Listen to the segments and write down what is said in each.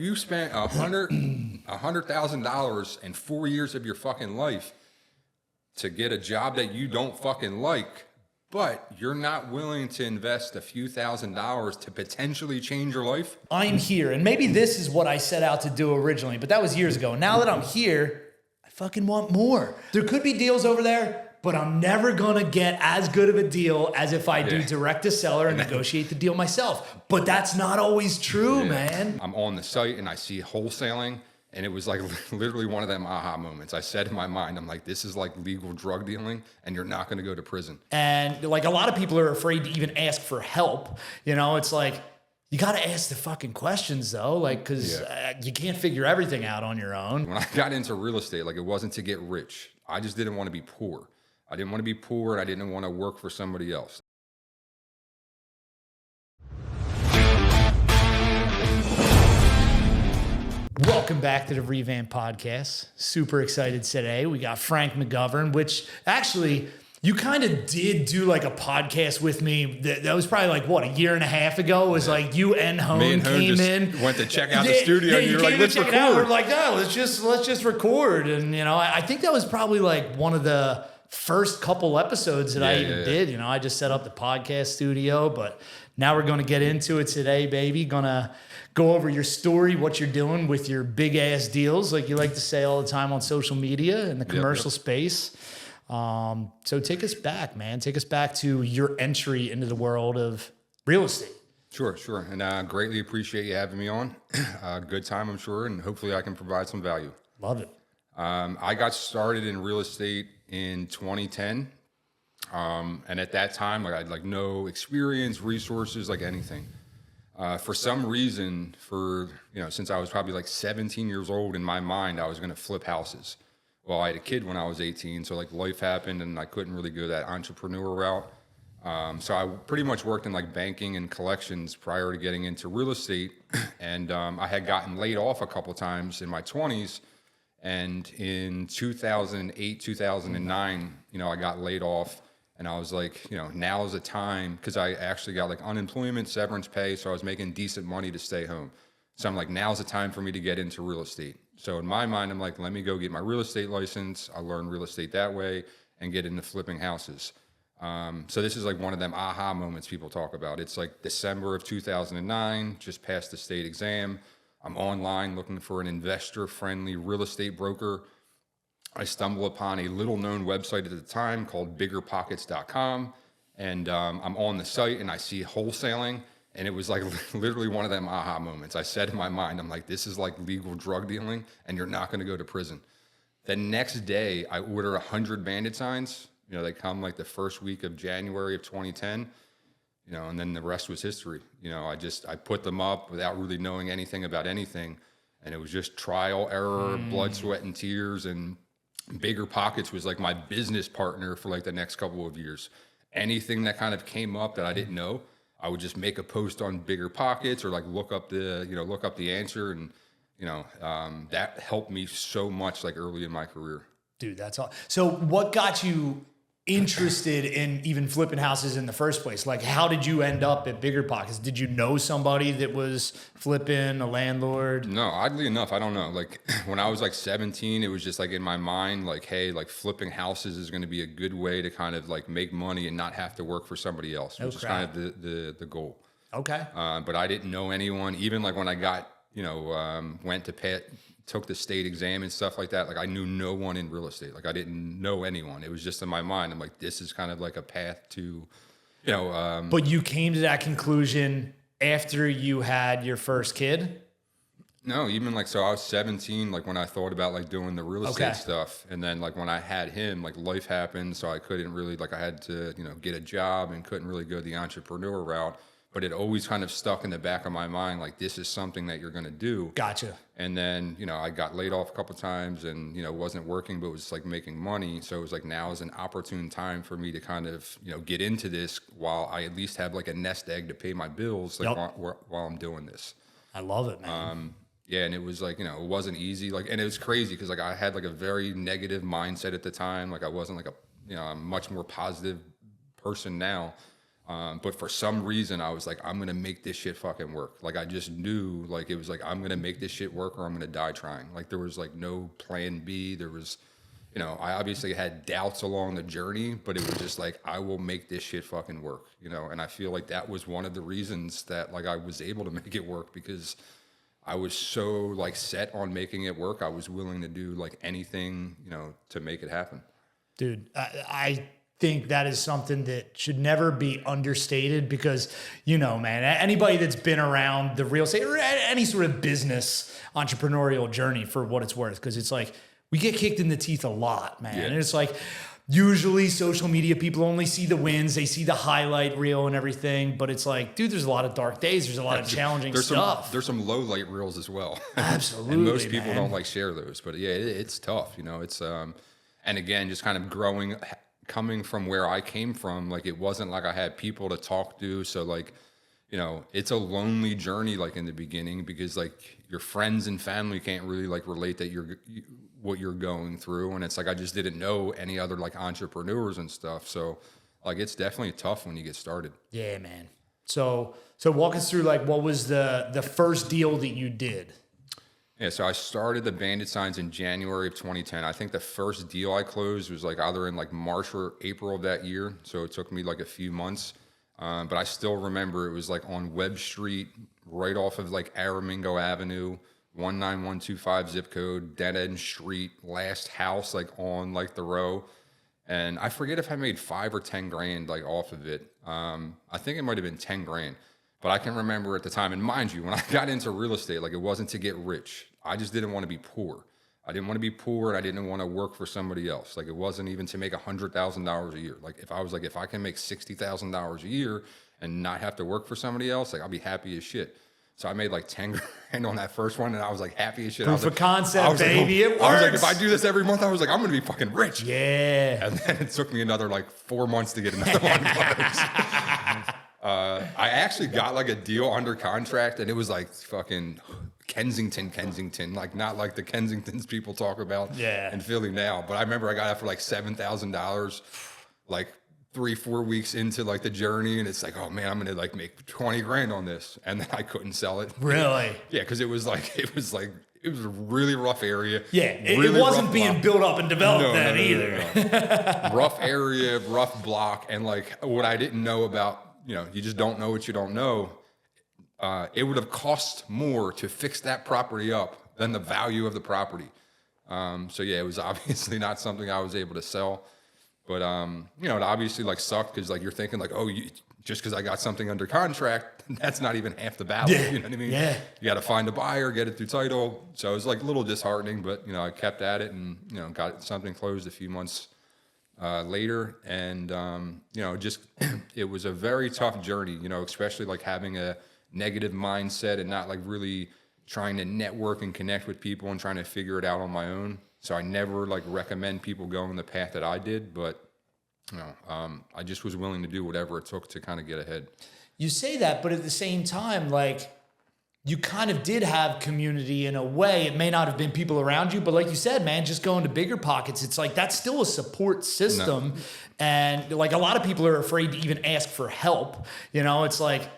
You spent $100,000 in 4 years of your fucking life to get a job that you don't fucking like, but you're not willing to invest a few $1,000s to potentially change your life. I'm here, and maybe this is what I set out to do originally, but that was years ago. Now that I'm here, I fucking want more. There could be deals over there, but I'm never gonna get as good of a deal as if I do direct to seller and negotiate the deal myself. But that's not always true, man. I'm on the site and I see wholesaling, and it was like literally one of them aha moments. I said in my mind, I'm like, this is like legal drug dealing, and you're not gonna go to prison. And like a lot of people are afraid to even ask for help. You know, it's like, you got to ask the fucking questions though, like, cause you can't figure everything out on your own. When I got into real estate, like it wasn't to get rich. I just didn't want to be poor. I didn't want to be poor, and I didn't want to work for somebody else. Welcome back to the Revamp Podcast. Super excited today. We got Frank McGovern, which actually you kind of did do like a podcast with me. That was probably like, what, a year and a half ago? It was like you and Hone came in. Went to check out the studio, and you're like, let's record. We're like, no, let's just record. And, you know, I think that was probably like one of the first couple episodes that I even did. You know, I just set up the podcast studio, but now we're going to get into it today, baby. Gonna go over your story, what you're doing with your big ass deals, like you like to say all the time on social media and the commercial space. So take us back, man. Take us back to your entry into the world of real estate. Sure. And I greatly appreciate you having me on. Good time, I'm sure, and hopefully I can provide some value. Love it. I got started in real estate in 2010. And at that time, like I had like no experience, resources, like anything. For some reason, since I was probably like 17 years old, in my mind, I was going to flip houses. Well, I had a kid when I was 18, so like life happened and I couldn't really go that entrepreneur route. So I pretty much worked in like banking and collections prior to getting into real estate. And I had gotten laid off a couple times in my 20s. And in 2008, 2009, I got laid off, and I was like, now is the time, because I actually got like unemployment, severance pay, so I was making decent money to stay home. So I'm like, now's the time for me to get into real estate. So in my mind, I'm like, let me go get my real estate license. I'll learn real estate that way and get into flipping houses. So this is like one of them aha moments people talk about. It's like December of 2009, just passed the state exam. I'm online looking for an investor-friendly real estate broker. I stumble upon a little-known website at the time called BiggerPockets.com, and I'm on the site and I see wholesaling, and it was like literally one of them aha moments. I said in my mind, I'm like, this is like legal drug dealing, and you're not going to go to prison. The next day, I order 100 bandit signs. They come like the first week of January of 2010. And then the rest was history. I put them up without really knowing anything about anything. And it was just trial, error, blood, sweat, and tears. And BiggerPockets was like my business partner for like the next couple of years. Anything that kind of came up that I didn't know, I would just make a post on BiggerPockets or like look up the answer. And, that helped me so much like early in my career. Dude, that's all. So what got you interested in even flipping houses in the first place? Like, how did you end up at BiggerPockets? Did you know somebody that was flipping, a landlord? No, oddly enough, I don't know. Like when I was like 17, it was just like in my mind, like, hey, like flipping houses is going to be a good way to kind of like make money and not have to work for somebody else, which is kind of the goal. Okay. But I didn't know anyone. Even like when I got, went to took the state exam and stuff like that. Like I knew no one in real estate. Like I didn't know anyone. It was just in my mind. I'm like, this is kind of like a path to, But you came to that conclusion after you had your first kid? No, even like, so I was 17, like when I thought about like doing the real estate stuff. And then like when I had him, like life happened. So I couldn't really, like I had to, get a job and couldn't really go the entrepreneur route. But it always kind of stuck in the back of my mind, like this is something that you're going to do. Gotcha. And then, I got laid off a couple of times and, wasn't working, but was like making money. So it was like, now is an opportune time for me to kind of, get into this while I at least have like a nest egg to pay my bills, like while I'm doing this. I love it, man. Yeah. And it was like, it wasn't easy. Like, and it was crazy because like I had like a very negative mindset at the time. Like I wasn't like a much more positive person now. But for some reason, I was like, I'm going to make this shit fucking work. Like, I just knew, like, it was like, I'm going to make this shit work or I'm going to die trying. Like, there was like no plan B. There was, you know, I obviously had doubts along the journey, but it was just like, I will make this shit fucking work, you know? And I feel like that was one of the reasons that like I was able to make it work, because I was so like set on making it work. I was willing to do like anything, you know, to make it happen. Dude, I think that is something that should never be understated, because, you know, man, anybody that's been around the real estate or any sort of business entrepreneurial journey, for what it's worth, because it's like, we get kicked in the teeth a lot, man. Yeah. And it's like, usually social media people only see the wins, they see the highlight reel and everything, but it's like, dude, there's a lot of dark days, there's a lot of challenging stuff. There's some low light reels as well. Absolutely. And most people don't like share those, but yeah, it's tough, you know. It's and again, just kind of coming from where I came from, like it wasn't like I had people to talk to, so like, you know, it's a lonely journey like in the beginning, because like your friends and family can't really like relate that what you're going through, and it's like I just didn't know any other like entrepreneurs and stuff, so like it's definitely tough when you get started. Yeah, man. So walk us through like what was the first deal that you did? Yeah, so I started the Bandit signs in January of 2010. I think the first deal I closed was like either in like March or April of that year, so it took me like a few months. But I still remember it was like on Webb Street, right off of like Aramingo Avenue, 19125 zip code, dead end street, last house like on like the row. And I forget if I made 5 or 10 grand like off of it. I think it might have been 10 grand. But I can remember at the time, and mind you, when I got into real estate, like it wasn't to get rich. I just didn't want to be poor. I didn't want to be poor, and I didn't want to work for somebody else. Like it wasn't even to make $100,000 a year. Like if I was like, if I can make $60,000 a year and not have to work for somebody else, like I'll be happy as shit. So I made like 10 grand on that first one, and I was like happy as shit. Proof of concept, baby. It works. I was like, if I do this every month, I was like, I'm going to be fucking rich. Yeah. And then it took me another like 4 months to get another one closed. I actually got like a deal under contract, and it was like fucking Kensington, like not like the Kensingtons people talk about in Philly now. But I remember I got it for like $7,000, like 3-4 weeks into like the journey, and it's like, oh man, I'm gonna like make 20 grand on this, and then I couldn't sell it. Really? Yeah, because it was a really rough area. Yeah, it wasn't being built up and developed either. No. Rough area, rough block, and like what I didn't know about, you know, you just don't know what you don't know. It would have cost more to fix that property up than the value of the property. So yeah, it was obviously not something I was able to sell. But you know, it obviously like sucked, because like you're thinking like, oh, just because I got something under contract, that's not even half the battle. Yeah. You know what I mean? Yeah. You got to find a buyer, get it through title. So it was like a little disheartening, but you know, I kept at it, and you know, got something closed a few months later. And you know, just it was a very tough journey, you know, especially like having a negative mindset and not like really trying to network and connect with people and trying to figure it out on my own. So I never like recommend people going the path that I did, but you know, I just was willing to do whatever it took to kind of get ahead. You say that, but at the same time, like you kind of did have community in a way. It may not have been people around you, but like you said, man, just going to BiggerPockets, it's like that's still a support system. No. And like a lot of people are afraid to even ask for help. You know, it's like,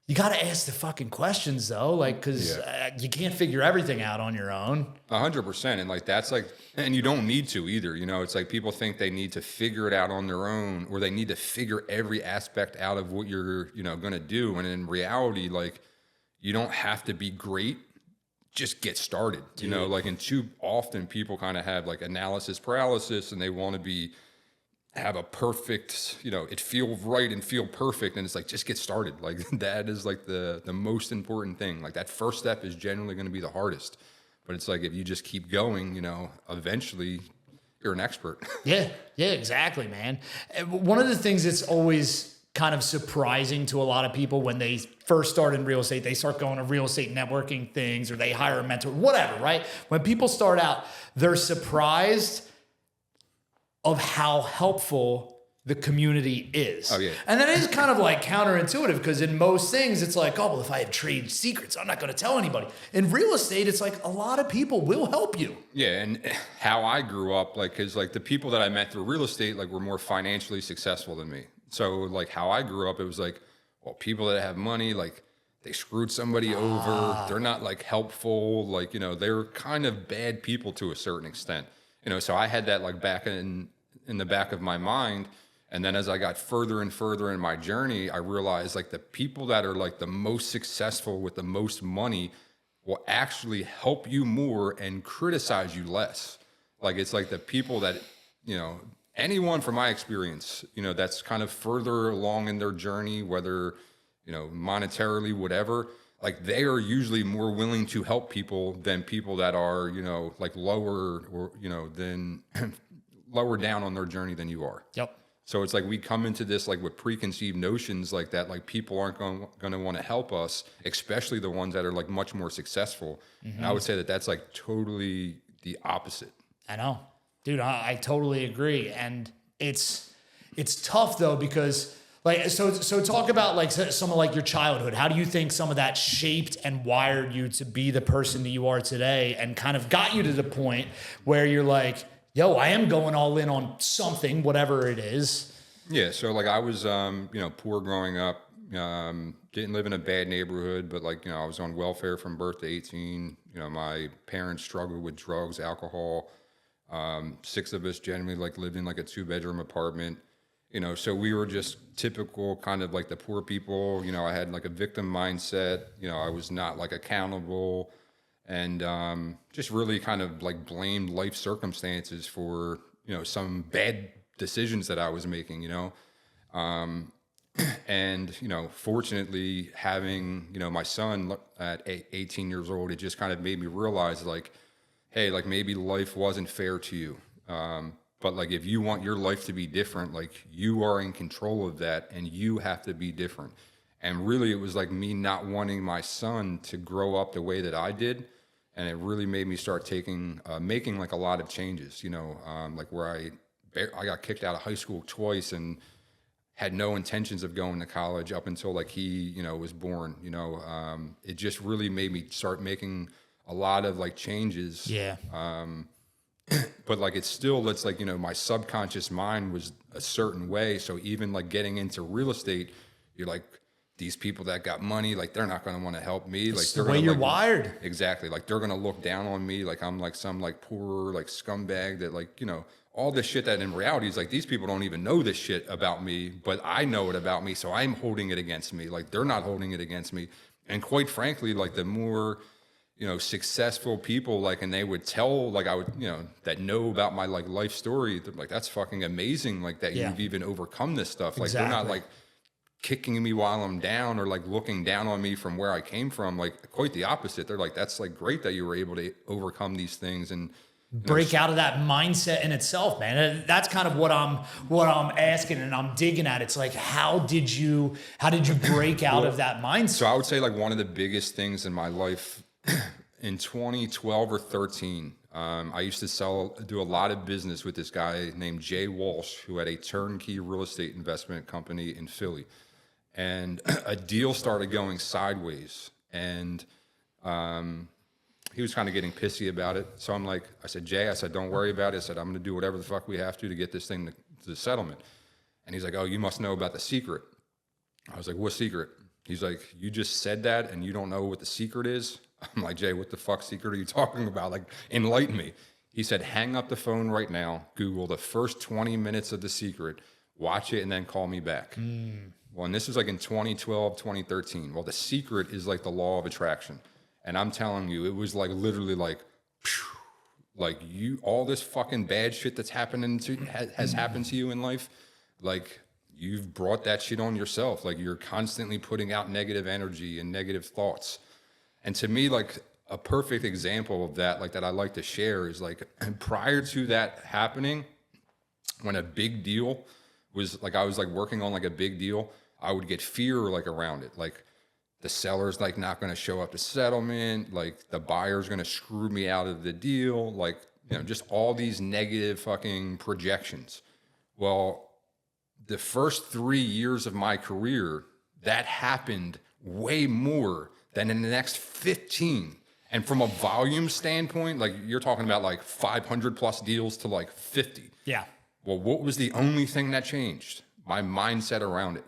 you got to ask the fucking questions though, like, because you can't figure everything out on your own. 100%. And like, that's like, and you don't need to either. You know, it's like people think they need to figure it out on their own, or they need to figure every aspect out of what you're, you know, going to do. And in reality, like, you don't have to be great. Just get started, you know, like, and too often people kind of have like analysis paralysis, and they want to have a perfect, you know, it feels right and feel perfect. And it's like, just get started. Like that is like the most important thing. Like that first step is generally going to be the hardest, but it's like, if you just keep going, you know, eventually you're an expert. Yeah, exactly, man. One of the things that's always kind of surprising to a lot of people when they first start in real estate, they start going to real estate networking things, or they hire a mentor, whatever, right? When people start out, they're surprised of how helpful the community is. Oh, yeah. And that is kind of like counterintuitive, because in most things it's like, oh, well, if I have trade secrets, I'm not going to tell anybody. In real estate, it's like a lot of people will help you. Yeah, and how I grew up, like, because like the people that I met through real estate, like, were more financially successful than me. So like how I grew up, it was like, well, people that have money, like they screwed somebody over. They're not like helpful. Like, they're kind of bad people to a certain extent, so I had that like back in the back of my mind. And then as I got further and further in my journey, I realized like the people that are like the most successful with the most money will actually help you more and criticize you less. Like it's like the people that, anyone from my experience, that's kind of further along in their journey, whether, monetarily, whatever, like they are usually more willing to help people than people that are, like lower or, than lower down on their journey than you are. Yep. So it's like we come into this like with preconceived notions like that, like people aren't going to want to help us, especially the ones that are like much more successful. And I would say that that's like totally the opposite. I know, dude, I totally agree. And it's tough though, because like, so talk about like some of like your childhood. How do you think some of that shaped and wired you to be the person that you are today and kind of got you to the point where you're like, yo, I am going all in on something, whatever it is. Yeah. So like I was, poor growing up, didn't live in a bad neighborhood, but like, I was on welfare from birth to 18. My parents struggled with drugs, alcohol. 6 of us generally like lived in like a 2-bedroom apartment, so we were just typical kind of like the poor people. I had like a victim mindset. I was not like accountable. And just really kind of like blamed life circumstances for, some bad decisions that I was making, and, fortunately having, my son at 18 years old, it just kind of made me realize like, hey, like maybe life wasn't fair to you. But like if you want your life to be different, like you are in control of that and you have to be different. And really it was like me not wanting my son to grow up the way that I did. And it really made me start making like a lot of changes, like where I got kicked out of high school twice and had no intentions of going to college up until like he, was born, it just really made me start making a lot of like changes. Yeah. But like it's like, my subconscious mind was a certain way. So even like getting into real estate, you're like, these people that got money, like they're not going to want to help me. It's like the they're way gonna, you're like, wired. Exactly. Like they're going to look down on me. Like I'm like some like poor, like scumbag that like, all this shit that in reality is like, these people don't even know this shit about me, but I know it about me. So I'm holding it against me. Like they're not holding it against me. And quite frankly, like the more, successful people, like, and they would tell, like I would, that know about my like life story. They're like, that's fucking amazing. Like that you've even overcome this stuff. Like they're not like kicking me while I'm down or like looking down on me from where I came from. Like quite the opposite. They're like, that's like great that you were able to overcome these things and break out of that mindset in itself, man. That's kind of what I'm asking and I'm digging at. It's like, how did you break out of that mindset? So I would say like one of the biggest things in my life in 2012 or 13, I used to do a lot of business with this guy named Jay Walsh, who had a turnkey real estate investment company in Philly. And a deal started going sideways. And he was kind of getting pissy about it. So I said, Jay, don't worry about it. I said, I'm going to do whatever the fuck we have to get this thing to the settlement. And he's like, oh, you must know about the secret. I was like, what secret? He's like, you just said that and you don't know what the secret is? I'm like, Jay, what the fuck secret are you talking about? Like, enlighten me. He said, hang up the phone right now, Google the first 20 minutes of The Secret, watch it, and then call me back. Well, and this was like in 2012, 2013. Well, The Secret is like the law of attraction. And I'm telling you, it was like literally like, like all this fucking bad shit that's has happened to you in life. Like, you've brought that shit on yourself. Like, you're constantly putting out negative energy and negative thoughts. And to me, like a perfect example of that, like that I like to share is like prior to that happening, when a big deal was like, I was like working on like a big deal, I would get fear like around it. Like the seller's like not going to show up to settlement. Like the buyer's going to screw me out of the deal. Like, just all these negative fucking projections. Well, the first 3 years of my career, that happened way more than in the next 15. And from a volume standpoint, like you're talking about like 500 plus deals to like 50. Yeah. Well, what was the only thing that changed? my mindset around it.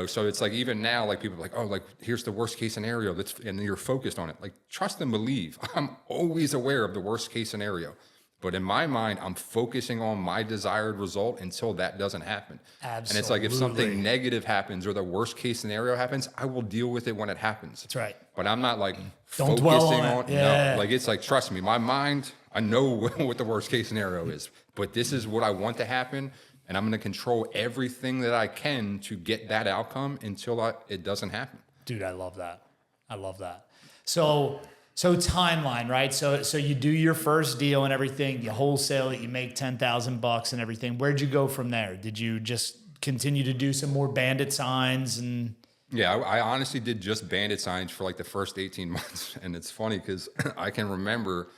So it's like, even now, like people are like, oh, like here's the worst case scenario. And you're focused on it. Like, trust and believe. I'm always aware of the worst case scenario. But in my mind, I'm focusing on my desired result until that doesn't happen. Absolutely. And it's like, if something negative happens or the worst case scenario happens, I will deal with it when it happens. That's right. But I'm not like Don't dwell focusing on on it. Yeah. No, like it's like, trust me, my mind, I know what the worst case scenario is, but this is what I want to happen. And I'm going to control everything that I can to get that outcome until it doesn't happen. Dude, I love that. I love that. So timeline, right? So you do your first deal and everything, you wholesale it, you make $10,000 and everything. Where'd you go from there? Did you just continue to do some more bandit signs? And yeah, I honestly did just bandit signs for like the first 18 months. And it's funny because I can remember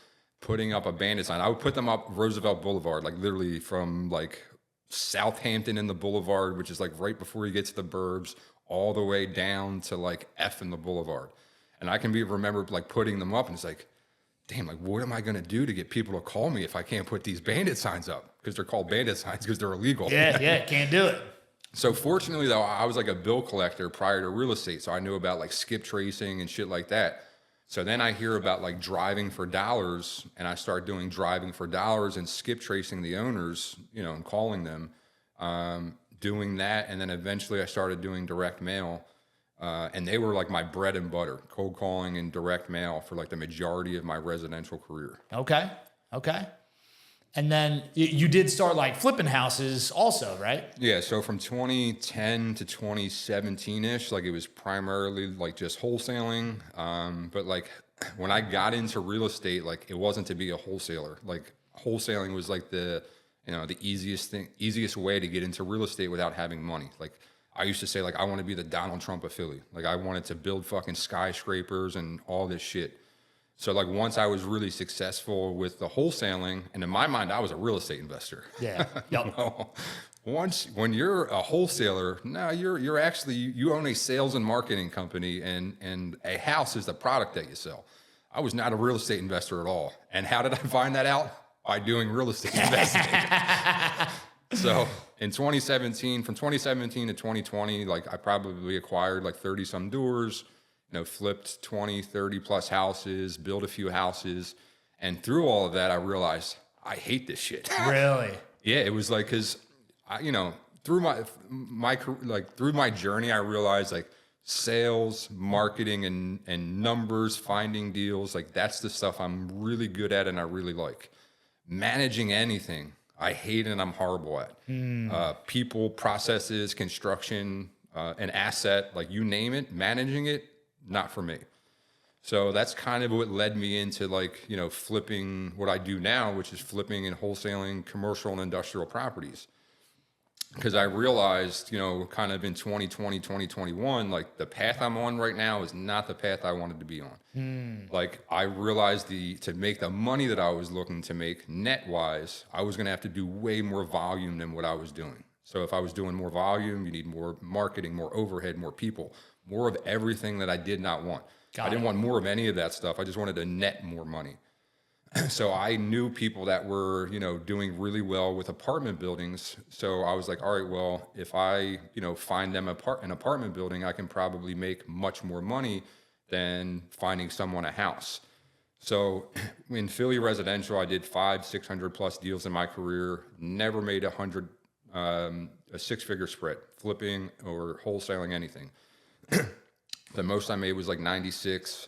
putting up a bandit sign. I would put them up Roosevelt Boulevard, like literally from like Southampton in the Boulevard, which is like right before you get to the burbs, all the way down to like F in the Boulevard. And I can remember like putting them up, and it's like, damn, like what am I going to do to get people to call me if I can't put these bandit signs up? Because they're called bandit signs because they're illegal. Yeah, can't do it. So fortunately though, I was like a bill collector prior to real estate. So I knew about like skip tracing and shit like that. So then I hear about like driving for dollars, and I start doing driving for dollars and skip tracing the owners, and calling them, doing that. And then eventually I started doing direct mail. And they were like my bread and butter, cold calling and direct mail for like the majority of my residential career. Okay. And then you did start like flipping houses also, right? Yeah. So from 2010 to 2017-ish, like it was primarily like just wholesaling. But like when I got into real estate, like it wasn't to be a wholesaler. Like wholesaling was like the easiest way to get into real estate without having money. Like I used to say, like, I want to be the Donald Trump of Philly. Like I wanted to build fucking skyscrapers and all this shit. So like once I was really successful with the wholesaling, and in my mind, I was a real estate investor. Yeah. Yep. When you're a wholesaler, no, you're actually, you own a sales and marketing company, and a house is the product that you sell. I was not a real estate investor at all. And how did I find that out? By doing real estate investing. So in 2017, from 2017 to 2020, like I probably acquired like 30 some doors, flipped 20, 30 plus houses, built a few houses. And through all of that, I realized I hate this shit. Really? Yeah. It was like, cause I, through through my journey, I realized like sales, marketing and numbers, finding deals, like that's the stuff I'm really good at. And I really like. Managing anything, I hate and I'm horrible at. People, processes, construction, an asset, like you name it, managing it, not for me. So that's kind of what led me into like, flipping what I do now, which is flipping and wholesaling commercial and industrial properties. Because I realized, kind of in 2020, 2021, like the path I'm on right now is not the path I wanted to be on. Like I realized to make the money that I was looking to make net wise, I was going to have to do way more volume than what I was doing. So if I was doing more volume, you need more marketing, more overhead, more people, more of everything that I did not want. I didn't want more of any of that stuff. I just wanted to net more money. So I knew people that were, doing really well with apartment buildings. So I was like, all right, well, if I, find them an apartment building, I can probably make much more money than finding someone a house. So in Philly residential, I did 500-600 plus deals in my career, never made a six-figure spread, flipping or wholesaling anything. The most I made was like 96.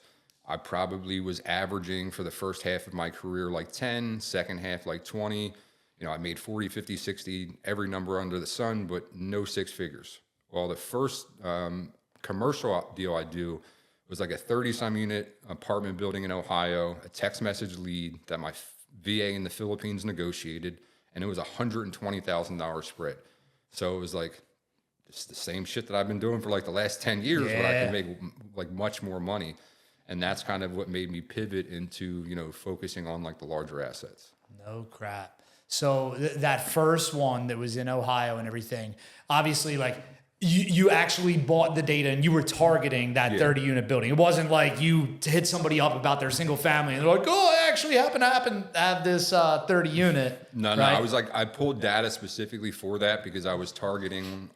I probably was averaging for the first half of my career like 10, second half like 20. I made 40, 50, 60, every number under the sun, but no six figures. Well, the first commercial deal I do was like a 30-some unit apartment building in Ohio, a text message lead that my VA in the Philippines negotiated, and it was $120,000 spread. So it was like, it's the same shit that I've been doing for like the last 10 years, but I can make like much more money. And that's kind of what made me pivot into, focusing on like the larger assets. No crap. So that first one that was in Ohio and everything, obviously like You actually bought the data and you were targeting that 30 unit building. It wasn't like you hit somebody up about their single family and they're like, oh, I actually happen to have this 30 unit. No, right? I was like, I pulled data specifically for that because I was targeting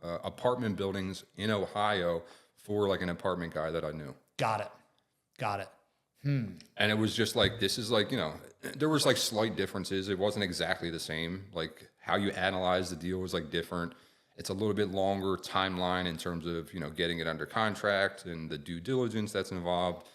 apartment buildings in Ohio for like an apartment guy that I knew. Got it. And it was just like, this is like, there was like slight differences. It wasn't exactly the same. Like how you analyze the deal was like different. It's a little bit longer timeline in terms of, getting it under contract and the due diligence that's involved.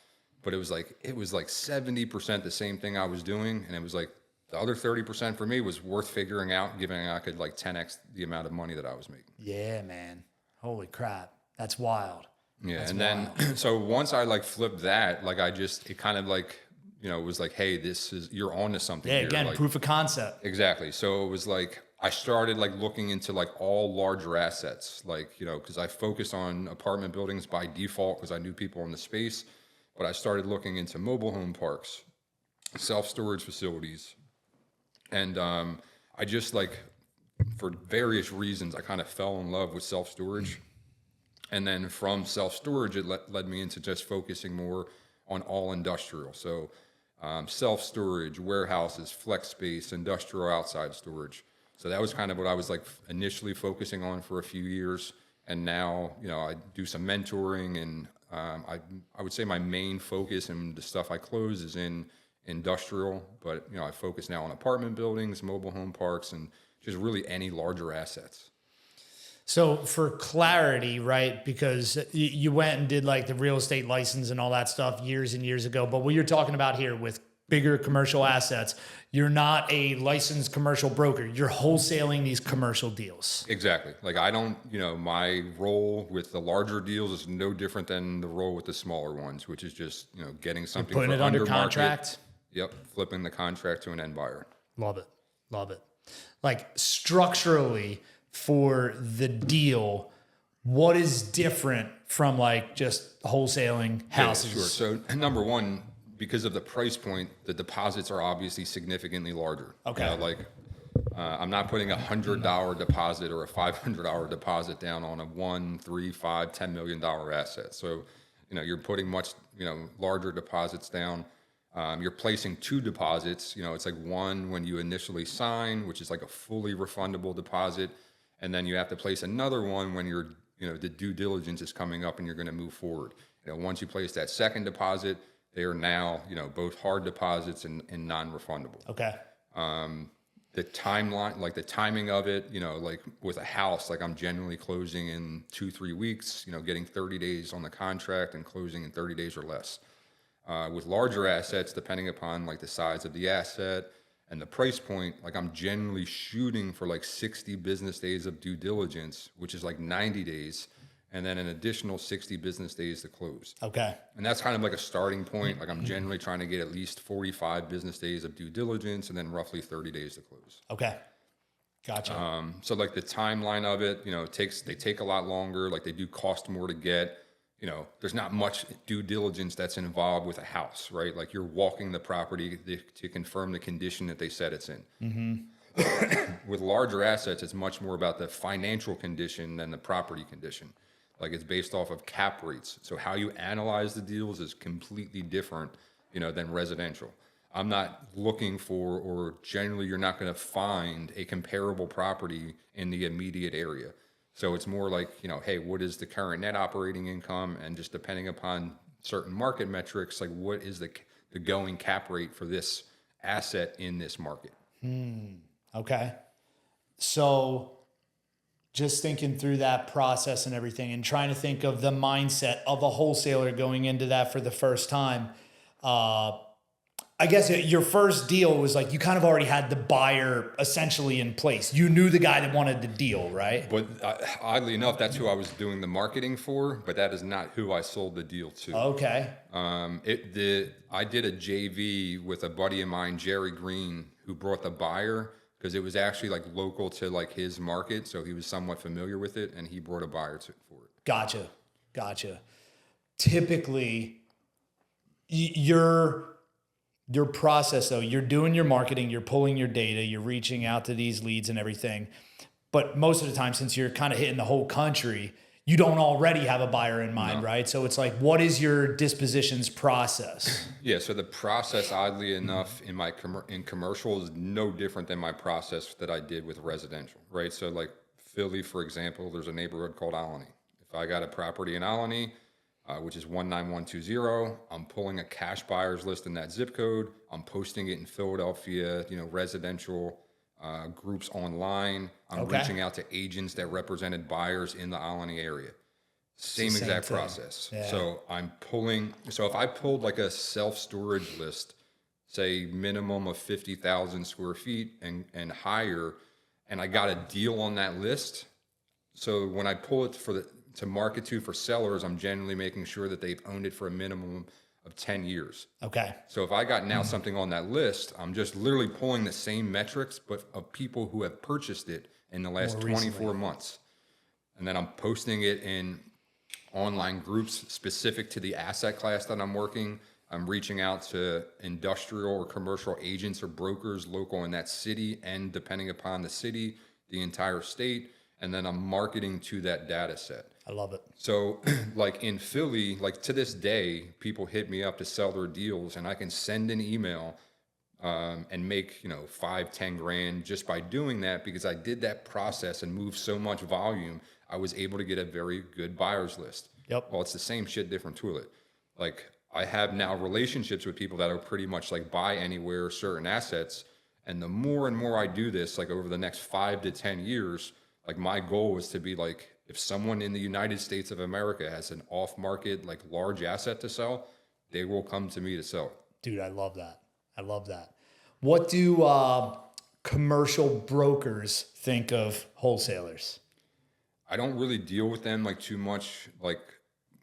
But it was like 70% the same thing I was doing. And it was like the other 30% for me was worth figuring out, given I could like 10x the amount of money that I was making. Yeah, man. Holy crap. That's wild. Yeah. That's and wild. then, so once I like flipped that, like it kind of like, it was like, hey, you're on to something. Yeah, here. again, like, proof of concept. Exactly. So it was like, I started like looking into like all larger assets, like, because I focused on apartment buildings by default because I knew people in the space, but I started looking into mobile home parks, self-storage facilities. And I just like, for various reasons, I kind of fell in love with self-storage. And then from self-storage, it led me into just focusing more on all industrial. So self-storage, warehouses, flex space, industrial outside storage. So that was kind of what I was like initially focusing on for a few years. And now, I do some mentoring and I would say my main focus and the stuff I close is in industrial, but I focus now on apartment buildings, mobile home parks, and just really any larger assets. So for clarity, right, because you went and did like the real estate license and all that stuff years and years ago, but what you're talking about here with bigger commercial assets, you're not a licensed commercial broker. You're wholesaling these commercial deals. Exactly. Like I don't, my role with the larger deals is no different than the role with the smaller ones, which is just, getting something You're putting for it under market. contract. Yep. Flipping the contract to an end buyer. Love it. Like structurally for the deal, what is different from like just wholesaling houses? Yeah, sure. So number one, because of the price point, the deposits are obviously significantly larger. Okay. I'm not putting $100 deposit or a $500 deposit down on a $1, $3, $5, $10 million asset. So, you're putting much, larger deposits down. You're placing two deposits. It's like one when you initially sign, which is like a fully refundable deposit. And then you have to place another one when you're, the due diligence is coming up and you're going to move forward. Once you place that second deposit, they are now, both hard deposits and non-refundable. Okay. The timeline, like the timing of it, like with a house, like I'm generally closing in 2-3 weeks, getting 30 days on the contract and closing in 30 days or less. With larger assets, depending upon like the size of the asset and the price point, like I'm generally shooting for like 60 business days of due diligence, which is like 90 days. And then an additional 60 business days to close. Okay. And that's kind of like a starting point. Like I'm generally trying to get at least 45 business days of due diligence and then roughly 30 days to close. Okay. Gotcha. So like the timeline of it, they take a lot longer. Like they do cost more to get. There's not much due diligence that's involved with a house, right? Like you're walking the property to confirm the condition that they said it's in. Mm-hmm. With larger assets, it's much more about the financial condition than the property condition. Like it's based off of cap rates. So how you analyze the deals is completely different, than residential. I'm not looking for, or generally you're not going to find a comparable property in the immediate area. So it's more like, hey, what is the current net operating income? And just depending upon certain market metrics, like what is the going cap rate for this asset in this market? Okay. So just thinking through that process and everything and trying to think of the mindset of a wholesaler going into that for the first time. I guess your first deal was like, you kind of already had the buyer essentially in place. You knew the guy that wanted the deal, right? But oddly enough, that's who I was doing the marketing for, but that is not who I sold the deal to. Okay. I did a JV with a buddy of mine, Jerry Green, who brought the buyer because it was actually like local to like his market. So he was somewhat familiar with it and he brought a buyer for it. Gotcha. Typically, your process though, you're doing your marketing, you're pulling your data, you're reaching out to these leads and everything. But most of the time, since you're kind of hitting the whole country, you don't already have a buyer in mind, right? So it's like, what is your dispositions process? Yeah, so the process, oddly enough, in commercial is no different than my process that I did with residential, right? So like Philly, for example, there's a neighborhood called Alany. If I got a property in Alany, which is 19120, I'm pulling a cash buyers list in that zip code. I'm posting it in Philadelphia, residential groups online. I'm reaching out to agents that represented buyers in the Alany area. Same exact process. Yeah. So if I pulled like a self-storage list, say minimum of 50,000 square feet and higher, and I got a deal on that list. So when I pull it to market to for sellers, I'm generally making sure that they've owned it for a minimum of 10 years. Okay. So if I got now something on that list, I'm just literally pulling the same metrics, but of people who have purchased it in the last 24 months. And then I'm posting it in online groups specific to the asset class that I'm working. I'm reaching out to industrial or commercial agents or brokers local in that city, and depending upon the city, the entire state. And then I'm marketing to that data set. I love it. So like in Philly, like to this day, people hit me up to sell their deals, and I can send an email and make, 5-10 grand just by doing that, because I did that process and moved so much volume. I was able to get a very good buyer's list. Yep. Well, it's the same shit, different toilet. Like I have now relationships with people that are pretty much like buy anywhere certain assets. And the more and more I do this, like over the next 5 to 10 years, like my goal is to be like, if someone in the United States of America has an off-market, like large asset to sell, they will come to me to sell. Dude, I love that. I love that. What do commercial brokers think of wholesalers? I don't really deal with them like too much, like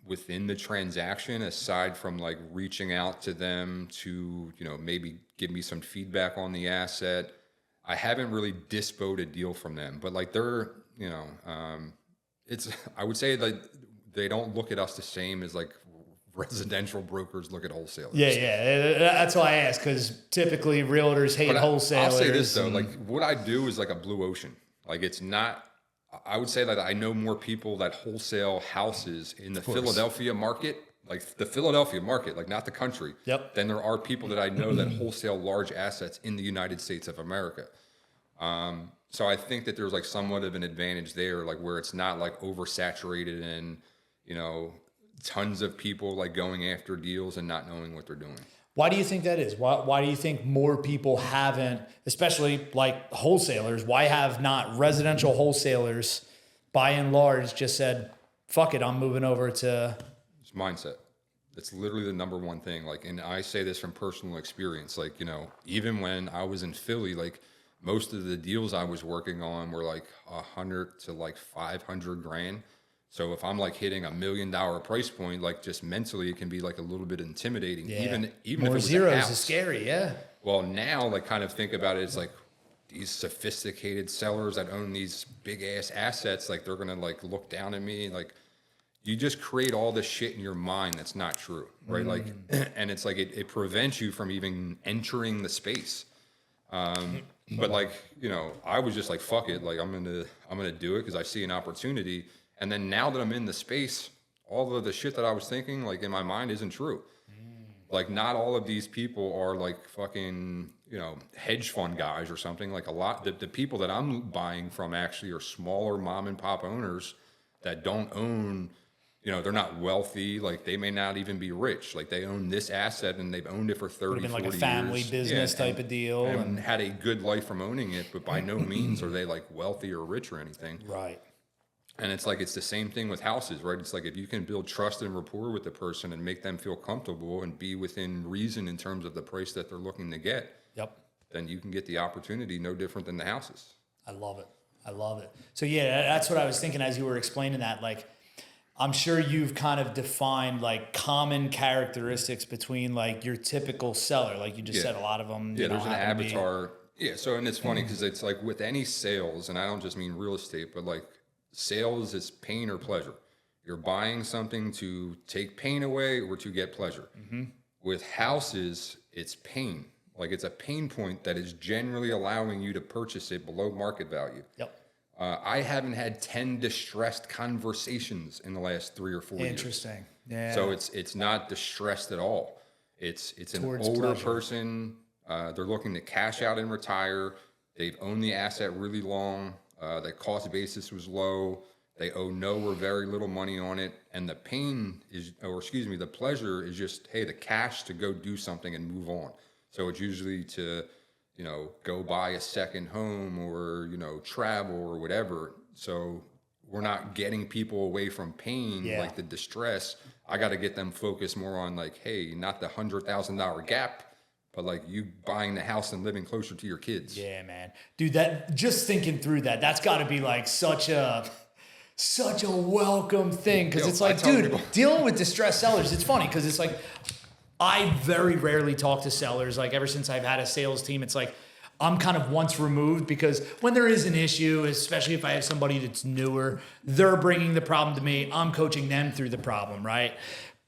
within the transaction, aside from like reaching out to them to, maybe give me some feedback on the asset. I haven't really dispoed a deal from them, but like they're, I would say that they don't look at us the same as like residential brokers look at wholesalers. Yeah. That's why I asked, because typically realtors hate wholesalers. I'll say this though, like what I do is like a blue ocean. Like it's not, I would say that I know more people that wholesale houses in the Philadelphia market, like the Philadelphia market, like not the country, than there are people that I know that wholesale large assets in the United States of America. So I think that there's like somewhat of an advantage there, like where it's not like oversaturated and, tons of people like going after deals and not knowing what they're doing. Why do you think that is? Why do you think more people haven't, especially like wholesalers, why have not residential wholesalers by and large just said, fuck it, I'm moving over to... It's mindset. It's literally the number one thing. Like, and I say this from personal experience, like, even when I was in Philly, like most of the deals I was working on were like 100 to like 500 grand. So if I'm like hitting $1 million price point, like just mentally, it can be like a little bit intimidating. Yeah. Even more if it was zeros is scary. Yeah. Well, now like kind of think about it. It's like these sophisticated sellers that own these big ass assets. Like they're going to like look down at me. Like you just create all this shit in your mind. That's not true. Right. Like, and it's like, it prevents you from even entering the space. But like, I was just like, fuck it. Like I'm going to do it because I see an opportunity. And then now that I'm in the space, all of the shit that I was thinking, like in my mind, isn't true. Like not all of these people are like fucking, hedge fund guys or something. Like a lot, the people that I'm buying from actually are smaller mom and pop owners that don't own, they're not wealthy. Like they may not even be rich. Like they own this asset and they've owned it for 30, 40 years. Like a family business type of deal. And had a good life from owning it, but by no means are they like wealthy or rich or anything. Right. And it's like, it's the same thing with houses, right? It's like if you can build trust and rapport with the person and make them feel comfortable and be within reason in terms of the price that they're looking to get, then you can get the opportunity no different than the houses. I love it. So yeah, that's what I was thinking as you were explaining that. Like, I'm sure you've kind of defined like common characteristics between like your typical seller. Like you just said, a lot of them. Yeah, there's an avatar. Yeah, so, and it's funny because it's like with any sales, and I don't just mean real estate, but like, sales is pain or pleasure. You're buying something to take pain away or to get pleasure. With houses, it's pain. Like it's a pain point that is generally allowing you to purchase it below market value. I haven't had 10 distressed conversations in the last 3 or 4 years. Interesting. Yeah. So it's not distressed at all. It's an Towards older pleasure. person. They're looking to cash out and retire. They've owned the asset really long. The cost basis was low. They owe no or very little money on it. And the the pleasure is just, hey, the cash to go do something and move on. So it's usually to, go buy a second home or, travel or whatever. So we're not getting people away from pain, like the distress. I got to get them focused more on like, hey, not the $100,000 gap, but like you buying the house and living closer to your kids. Yeah, man. Dude, that just thinking through that's got to be like such a welcome thing. Cause it's like, dude, dealing with distressed sellers, it's funny. Cause it's like, I very rarely talk to sellers. Like ever since I've had a sales team, it's like, I'm kind of once removed because when there is an issue, especially if I have somebody that's newer, they're bringing the problem to me. I'm coaching them through the problem, right?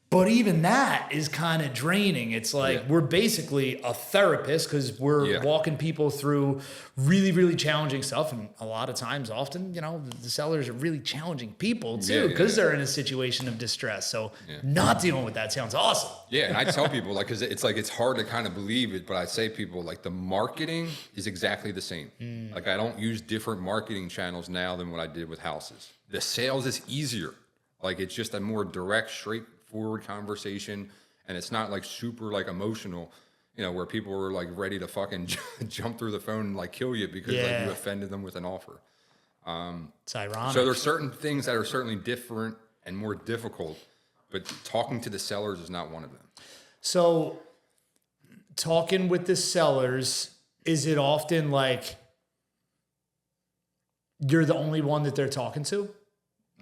But even that is kind of draining. It's like we're basically a therapist because we're walking people through really, really challenging stuff. And a lot of times, often, the sellers are really challenging people too because they're in a situation of distress. So not dealing with that sounds awesome. Yeah, and I tell people, like, because it's hard to kind of believe it, but I say people, like, the marketing is exactly the same. Like, I don't use different marketing channels now than what I did with houses. The sales is easier. Like, it's just a more direct, straightforward conversation, and it's not like super like emotional, where people are like ready to fucking jump through the phone and like kill you because like you offended them with an offer. It's ironic. So there's certain things that are certainly different and more difficult, but talking to the sellers is not one of them. So talking with the sellers, is it often like you're the only one that they're talking to?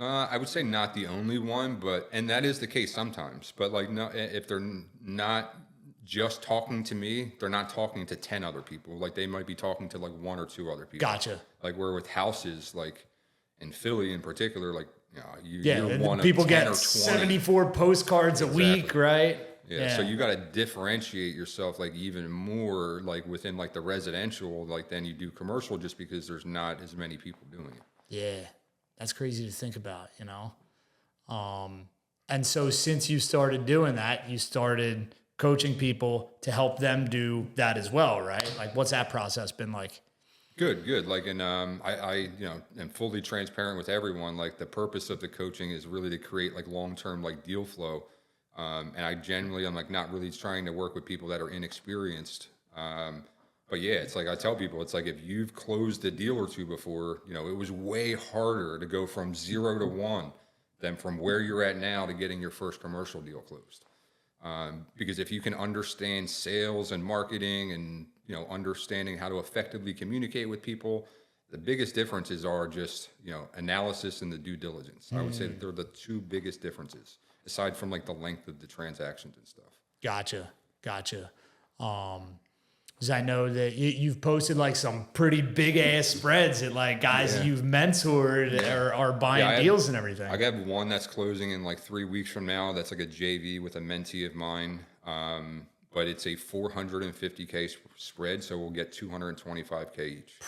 I would say not the only one, and that is the case sometimes. But like, no, if they're not just talking to me, they're not talking to 10 other people. Like they might be talking to like 1 or 2 other people. Gotcha. Like where with houses, like in Philly in particular, like you're one people of 10 get or 20. 74 postcards a week, right? Yeah. So you got to differentiate yourself like even more like within like the residential, like than you do commercial, just because there's not as many people doing it. Yeah. That's crazy to think about, And so since you started doing that, you started coaching people to help them do that as well, right? Like, what's that process been like? Good. Like, and I am fully transparent with everyone. Like, the purpose of the coaching is really to create like long-term like deal flow. And I'm like not really trying to work with people that are inexperienced. But yeah, it's like I tell people, it's like if you've closed a deal or two before, it was way harder to go from 0 to 1 than from where you're at now to getting your first commercial deal closed. Because if you can understand sales and marketing and, understanding how to effectively communicate with people, the biggest differences are just, analysis and the due diligence. I would say that they're the 2 biggest differences, aside from like the length of the transactions and stuff. Gotcha. Because I know that you've posted like some pretty big ass spreads that like guys you've mentored are buying deals and everything. I got one that's closing in like 3 weeks from now. That's like a JV with a mentee of mine. But it's a $450K spread, so we'll get $225K each.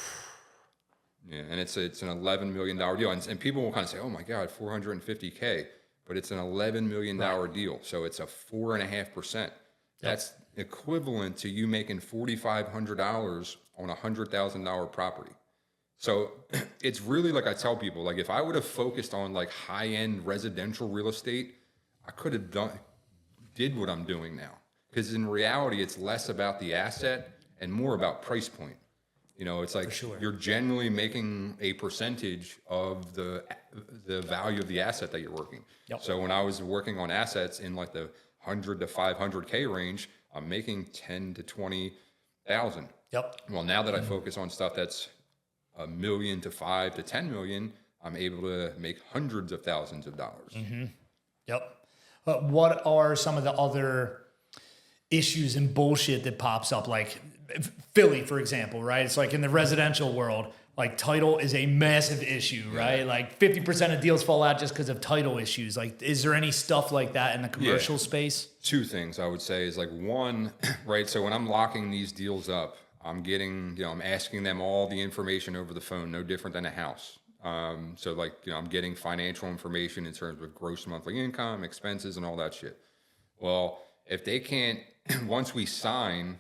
Yeah, and it's an $11 million deal. And people will kind of say, oh my God, $450K. But it's an $11 million deal, so it's a 4.5%. That's equivalent to you making $4,500 on a $100,000 property. So it's really like I tell people, like if I would have focused on like high-end residential real estate, I could have did what I'm doing now. Because in reality, it's less about the asset and more about price point. It's like you're generally making a percentage of the value of the asset that you're working. Yep. So when I was working on assets in like the 100 to 500K range, I'm making 10 to 20,000. Yep. Well, now that I focus on stuff that's $1 million to 5 to 10 million, I'm able to make hundreds of thousands of dollars. Mm-hmm. Yep. But what are some of the other issues and bullshit that pops up? Like Philly, for example, right? It's like in the residential world, like title is a massive issue, right? Like 50% of deals fall out just because of title issues. Like, is there any stuff like that in the commercial space? 2 things I would say is like one, right? So when I'm locking these deals up, I'm getting, I'm asking them all the information over the phone, no different than a house. So like, I'm getting financial information in terms of gross monthly income, expenses, and all that shit. Well, if they can't, once we sign,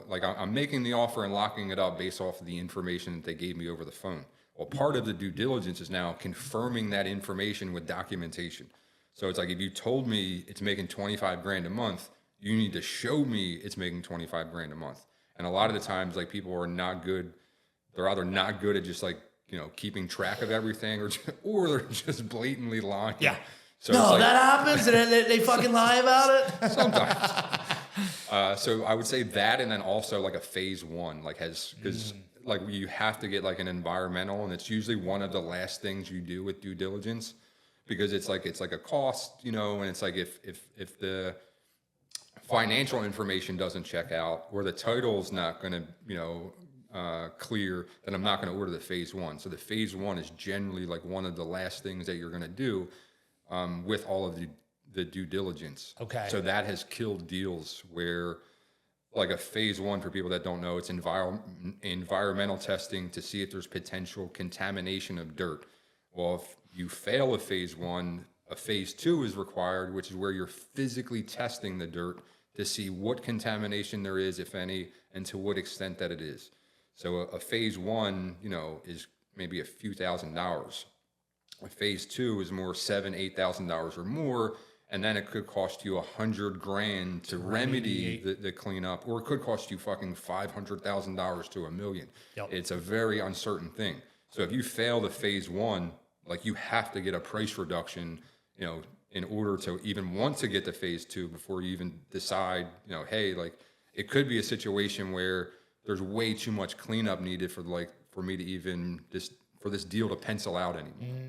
like I'm making the offer and locking it up based off of the information that they gave me over the phone. Well, part of the due diligence is now confirming that information with documentation. So it's like, if you told me it's making 25 grand a month, you need to show me it's making 25 grand a month. And a lot of the times, like, people are not good. They're either not good at just like, keeping track of everything, or they're just blatantly lying. Yeah. So no, like, that happens, and they fucking lie about it. Sometimes. So I would say that, and then also like a phase one, like because like you have to get like an environmental, and it's usually one of the last things you do with due diligence, because it's like a cost, and it's like if the financial information doesn't check out, or the title's not going to, clear, then I'm not going to order the phase one. So the phase one is generally like one of the last things that you're going to do with all of the due diligence. Okay. So that has killed deals where, like, a phase one, for people that don't know, it's environmental testing to see if there's potential contamination of dirt. Well, if you fail a phase one, a phase two is required, which is where you're physically testing the dirt to see what contamination there is, if any, and to what extent that it is. So a phase one, is maybe a few $1,000s. A phase two is more $7,000-$8,000 or more, and then it could cost you $100,000 to remedy the cleanup, or it could cost you fucking $500,000 to $1 million. Yep. It's a very uncertain thing. So if you fail the phase one, like, you have to get a price reduction, in order to even want to get to phase two before you even decide, hey, like, it could be a situation where there's way too much cleanup needed for me to even for this deal to pencil out anymore.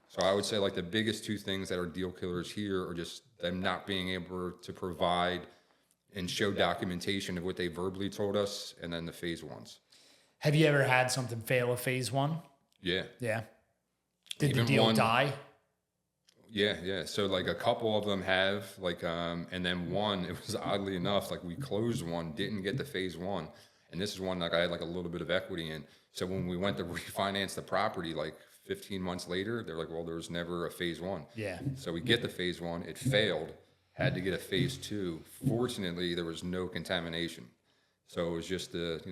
So I would say, like, the biggest two things that are deal killers here are just them not being able to provide and show documentation of what they verbally told us, and then the phase ones. Have you ever had something fail a phase one? Yeah. Yeah. Did Even the deal one die? Yeah. So like a couple of them have, like, and then one, it was oddly enough, like, we closed one, didn't get the phase one. And this is one, like, I had like a little bit of equity in. So when we went to refinance the property, like 15 months later, they're like, well, there was never a phase one. Yeah. So we get the phase one, it failed, had to get a phase two. Fortunately, there was no contamination. So it was just it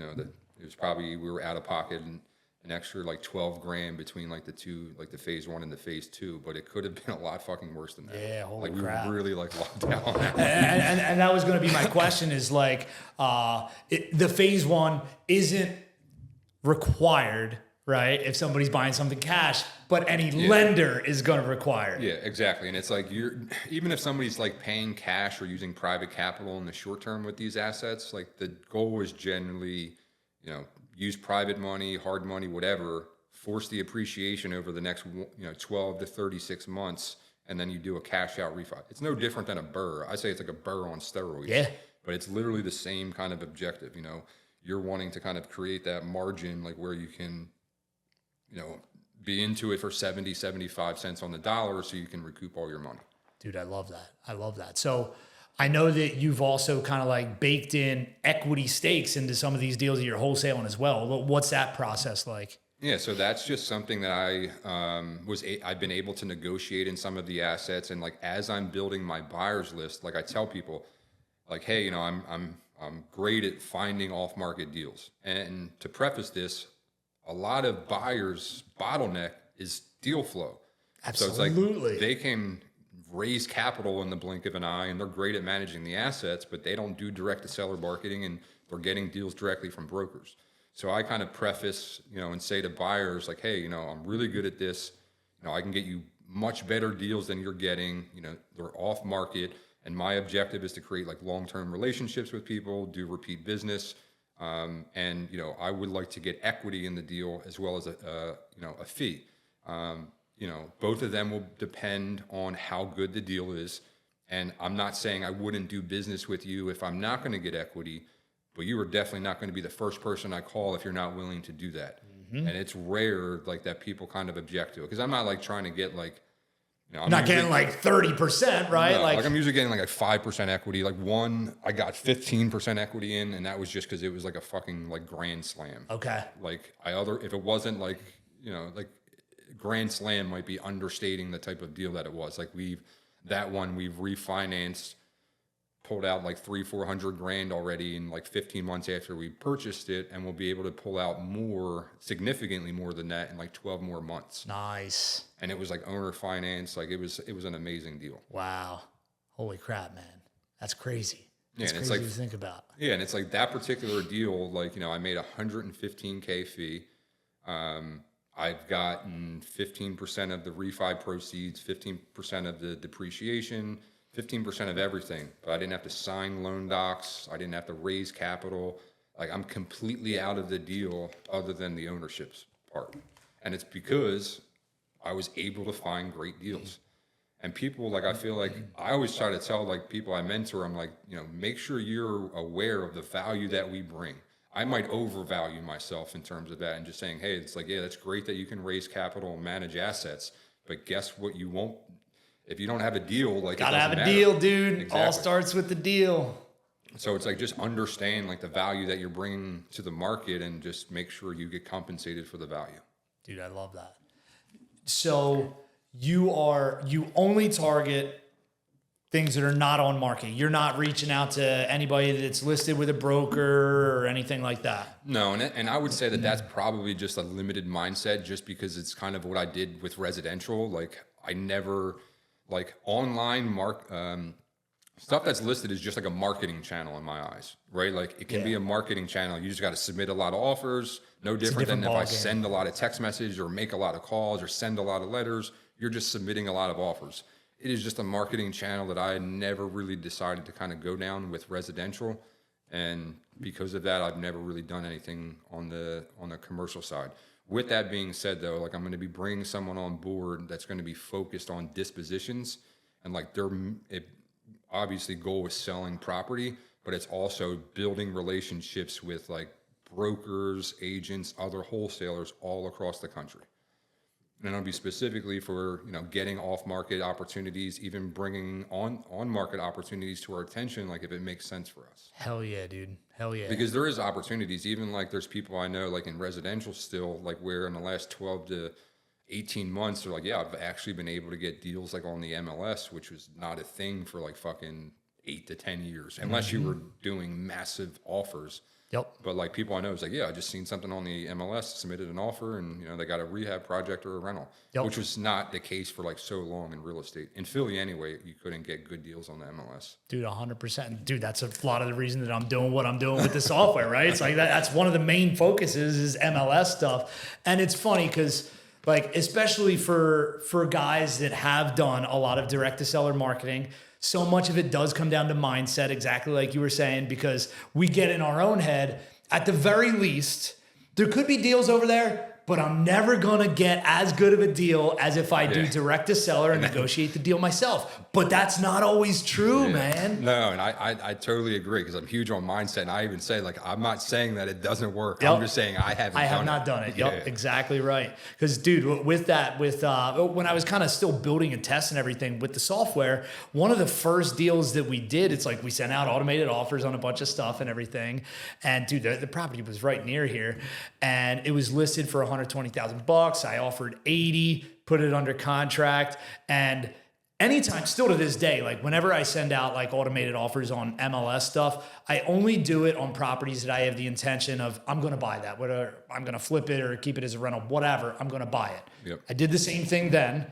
was probably, we were out of pocket and an extra like 12 grand between like the two, like the phase one and the phase two, but it could have been a lot fucking worse than that. Yeah, holy like crap. We were really like locked down on that. And that was going to be my question, is like, the phase one isn't required, right? If somebody's buying something cash, but any lender is going to require it. Yeah, exactly. And it's like, even if somebody's like paying cash or using private capital in the short term with these assets, like, the goal is generally, use private money, hard money, whatever, force the appreciation over the next 12 to 36 months, and then you do a cash out refi. It's no different than a burr. I say it's like a burr on steroids. Yeah. But it's literally the same kind of objective. You're wanting to kind of create that margin, like, where you can, be into it for 70, 75 cents on the dollar so you can recoup all your money. Dude, I love that. So I know that you've also kind of like baked in equity stakes into some of these deals that you're wholesaling as well. What's that process like? Yeah, so that's just something that I've been able to negotiate in some of the assets, and like, as I'm building my buyers list, like, I tell people, like, hey, I'm great at finding off-market deals. And to preface this, a lot of buyers' bottleneck is deal flow. Absolutely. So it's like, they can raise capital in the blink of an eye, and they're great at managing the assets, but they don't do direct-to-seller marketing, and they're getting deals directly from brokers. So I kind of preface, and say to buyers, like, hey, I'm really good at this. I can get you much better deals than you're getting. They're off market, and my objective is to create like long-term relationships with people, do repeat business, and I would like to get equity in the deal as well as a fee. Both of them will depend on how good the deal is, and I'm not saying I wouldn't do business with you if I'm not going to get equity. But you are definitely not going to be the first person I call if you're not willing to do that. Mm-hmm. And it's rare, like, that people kind of object to it, because I'm not like trying to get like, I'm not getting like 30%, right? No, like, I'm usually getting like a 5% equity. Like, one, I got 15% equity in, and that was just because it was like a fucking like grand slam. Okay. Like, if it wasn't like, like grand slam might be understating the type of deal that it was. Like we've refinanced, pulled out like 300-400 grand already in like 15 months after we purchased it, and we'll be able to pull out significantly more than that in like 12 more months. Nice. And it was like owner finance. Like it was an amazing deal. Wow. Holy crap, man. That's crazy. Yeah, That's and crazy it's like, to think about. Yeah, and it's like that particular deal, like, you know, I made $115K fee. I've gotten 15% of the refi proceeds, 15% of the depreciation, 15% of everything. But I didn't have to sign loan docs. I didn't have to raise capital. Like, I'm completely out of the deal other than the ownership's part. And it's because I was able to find great deals. And people, like, I feel like I always try to tell, like, people I mentor, I'm like, you know, make sure you're aware of the value that we bring. I might overvalue myself in terms of that and just saying, hey, it's like, yeah, that's great that you can raise capital and manage assets, but guess what you won't, if you don't have a deal, like, gotta it have doesn't a matter. deal, dude. Exactly. All starts with the deal. So it's like, just understand like the value that you're bringing to the market and just make sure you get compensated for the value. Dude, I love that. So you only target things that are not on market. You're not reaching out to anybody that's listed with a broker or anything like that. No, and I would say that that's probably just a limited mindset, just because it's kind of what I did with residential. Like, I never, like, online stuff that's listed is just like a marketing channel in my eyes, right? Like, it can be a marketing channel. You just got to submit a lot of offers. No different than if I send a lot of text messages or make a lot of calls or send a lot of letters. You're just submitting a lot of offers. It is just a marketing channel that I never really decided to kind of go down with residential. And because of that, I've never really done anything on the commercial side. With that being said, though, like, I'm going to be bringing someone on board that's going to be focused on dispositions, and like obviously goal is selling property, but it's also building relationships with like brokers, agents, other wholesalers all across the country. And it'll be specifically for, you know, getting off-market opportunities, even bringing on-market opportunities to our attention, like if it makes sense for us. Hell yeah, dude. Hell yeah. Because there is opportunities, even like there's people I know, like in residential still, like where in the last 12 to 18 months, they're like, yeah, I've actually been able to get deals like on the MLS, which was not a thing for like fucking 8 to 10 years, unless you were doing massive offers. Yep. But like people I know, it's like, yeah, I just seen something on the MLS, submitted an offer, and, you know, they got a rehab project or a rental, which was not the case for like so long in real estate. In Philly anyway, you couldn't get good deals on the MLS. Dude, 100%. Dude, that's a lot of the reason that I'm doing what I'm doing with the software, right? It's like that's one of the main focuses is MLS stuff. And it's funny because, like, especially for guys that have done a lot of direct to seller marketing, so much of it does come down to mindset, exactly like you were saying, because we get in our own head. At the very least, there could be deals over there, but I'm never going to get as good of a deal as if I do direct to seller and negotiate the deal myself. But that's not always true, man. No, and I totally agree, because I'm huge on mindset. And I even say, like, I'm not saying that it doesn't work. I'm just saying I have not done it. Yep, exactly right. Because, dude, with when I was kind of still building and testing everything with the software, one of the first deals that we did, it's like we sent out automated offers on a bunch of stuff and everything. And, dude, the property was right near here. And it was listed for $120,000. I offered 80, put it under contract. And anytime, still to this day, like whenever I send out like automated offers on MLS stuff, I only do it on properties that I have the intention of, I'm going to buy that, whether I'm going to flip it or keep it as a rental, whatever, I'm going to buy it. Yep. I did the same thing then,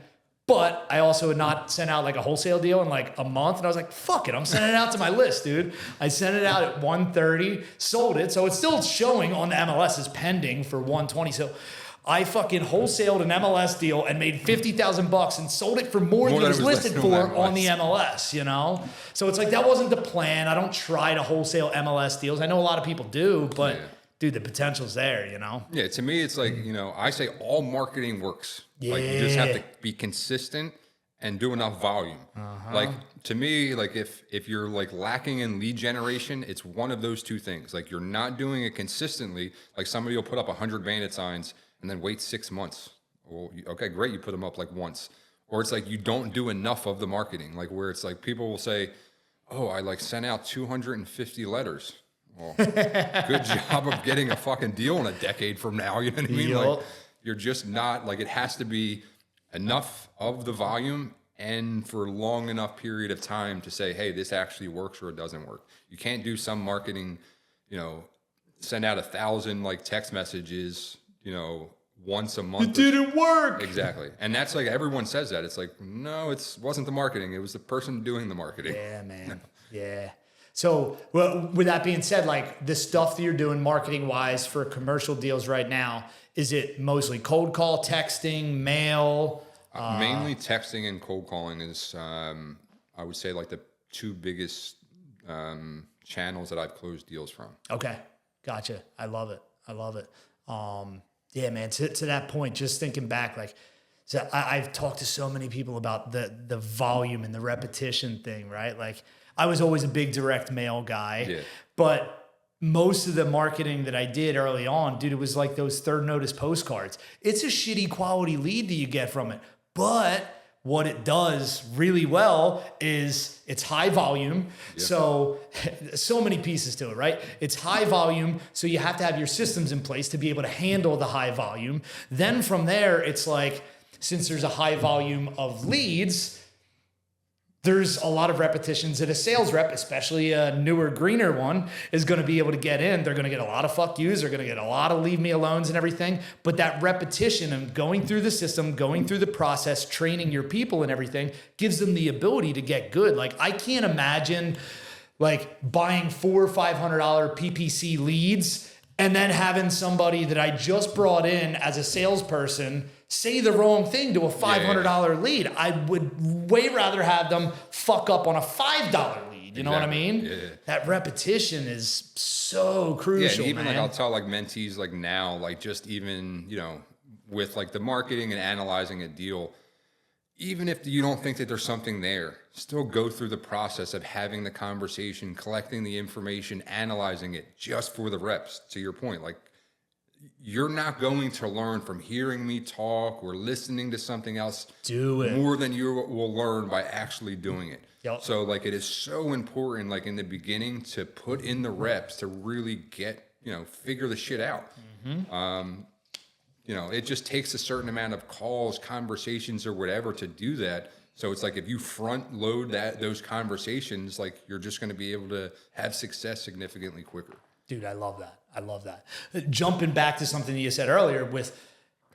but I also had not sent out like a wholesale deal in like a month. And I was like, fuck it, I'm sending it out to my list, dude. I sent it out at 130, sold it. So it's still showing on the MLS as pending for 120. So I fucking wholesaled an MLS deal and made $50,000 and sold it for more than it was listed for on the MLS, you know? So it's like, that wasn't the plan. I don't try to wholesale MLS deals. I know a lot of people do, but dude, the potential's there, you know? Yeah, to me, it's like, you know, I say all marketing works. Like, you just have to be consistent and do enough volume. Like, to me, like if you're like lacking in lead generation, it's one of those two things. Like, you're not doing it consistently. Like, somebody will put up 100 bandit signs and then wait 6 months. Well, okay, great, you put them up like once. Or it's like you don't do enough of the marketing, like where it's like people will say, oh, I like sent out 250 letters. Well, good job of getting a fucking deal in a decade from now. You know what I mean? Like, you're just not like, it has to be enough of the volume and for a long enough period of time to say, hey, this actually works or it doesn't work. You can't do some marketing, send out 1,000 like text messages, once a month. It didn't work. Exactly. And that's like, everyone says that. It's like, no, it wasn't the marketing. It was the person doing the marketing. Yeah, man. Yeah. So with that being said, like the stuff that you're doing marketing wise for commercial deals right now, is it mostly cold call, texting, mail? Mainly texting and cold calling is, I would say, like the two biggest channels that I've closed deals from. Okay. Gotcha. I love it. Yeah, man, to that point, just thinking back, like, so I've talked to so many people about the volume and the repetition thing, right? Like, I was always a big direct mail guy, but most of the marketing that I did early on, dude, it was like those third notice postcards. It's a shitty quality lead that you get from it, but what it does really well is it's high volume. Yep. So many pieces to it, right? It's high volume. So you have to have your systems in place to be able to handle the high volume. Then from there, it's like, since there's a high volume of leads, there's a lot of repetitions that a sales rep, especially a newer, greener one, is going to be able to get in. They're going to get a lot of fuck yous. They're going to get a lot of leave me alones and everything. But that repetition and going through the system, going through the process, training your people and everything gives them the ability to get good. Like, I can't imagine like buying $400 or $500 PPC leads and then having somebody that I just brought in as a salesperson say the wrong thing to a $500 lead. I would way rather have them fuck up on a $5 lead. You know what I mean? Yeah. That repetition is so crucial. Yeah, and even man. Like I'll tell like mentees like now, like just even, with like the marketing and analyzing a deal, even if you don't think that there's something there, still go through the process of having the conversation, collecting the information, analyzing it just for the reps. To your point, like, you're not going to learn from hearing me talk or listening to something else more than you will learn by actually doing it. Yep. So like, it is so important, like in the beginning, to put in the reps to really get, figure the shit out. Mm-hmm. It just takes a certain amount of calls, conversations or whatever to do that. So it's like, if you front load those conversations, like, you're just going to be able to have success significantly quicker. Dude, I love that. Jumping back to something you said earlier with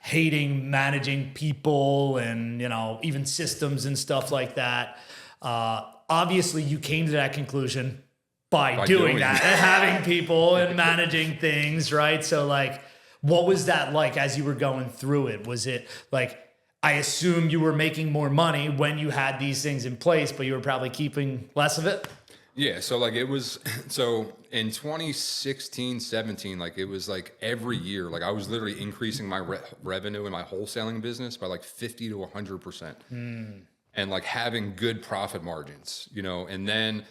hating managing people and, even systems and stuff like that. Obviously, you came to that conclusion by doing that and having people and managing things, right? So, like, what was that like as you were going through it? Was it like, I assume you were making more money when you had these things in place, but you were probably keeping less of it? Yeah, so like it was, so in 2016, 17, like it was like every year, like I was literally increasing my revenue in my wholesaling business by like 50 to 100%. And like having good profit margins, and then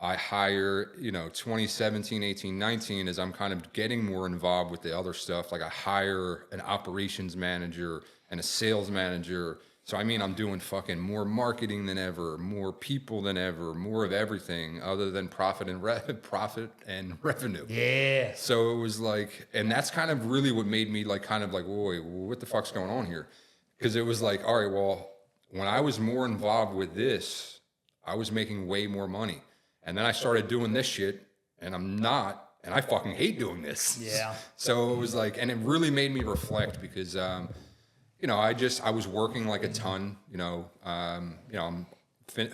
I hire, 2017, 18, 19, as I'm kind of getting more involved with the other stuff. Like I hire an operations manager and a sales manager. So, I'm doing fucking more marketing than ever, more people than ever, more of everything other than profit and revenue. Yeah. So it was like, and that's kind of really what made me like, kind of like, wait, what the fuck's going on here? Because it was like, all right, well, when I was more involved with this, I was making way more money. And then I started doing this shit and I'm not, and I fucking hate doing this. Yeah. So it was like, and it really made me reflect because, I was working like a ton, I'm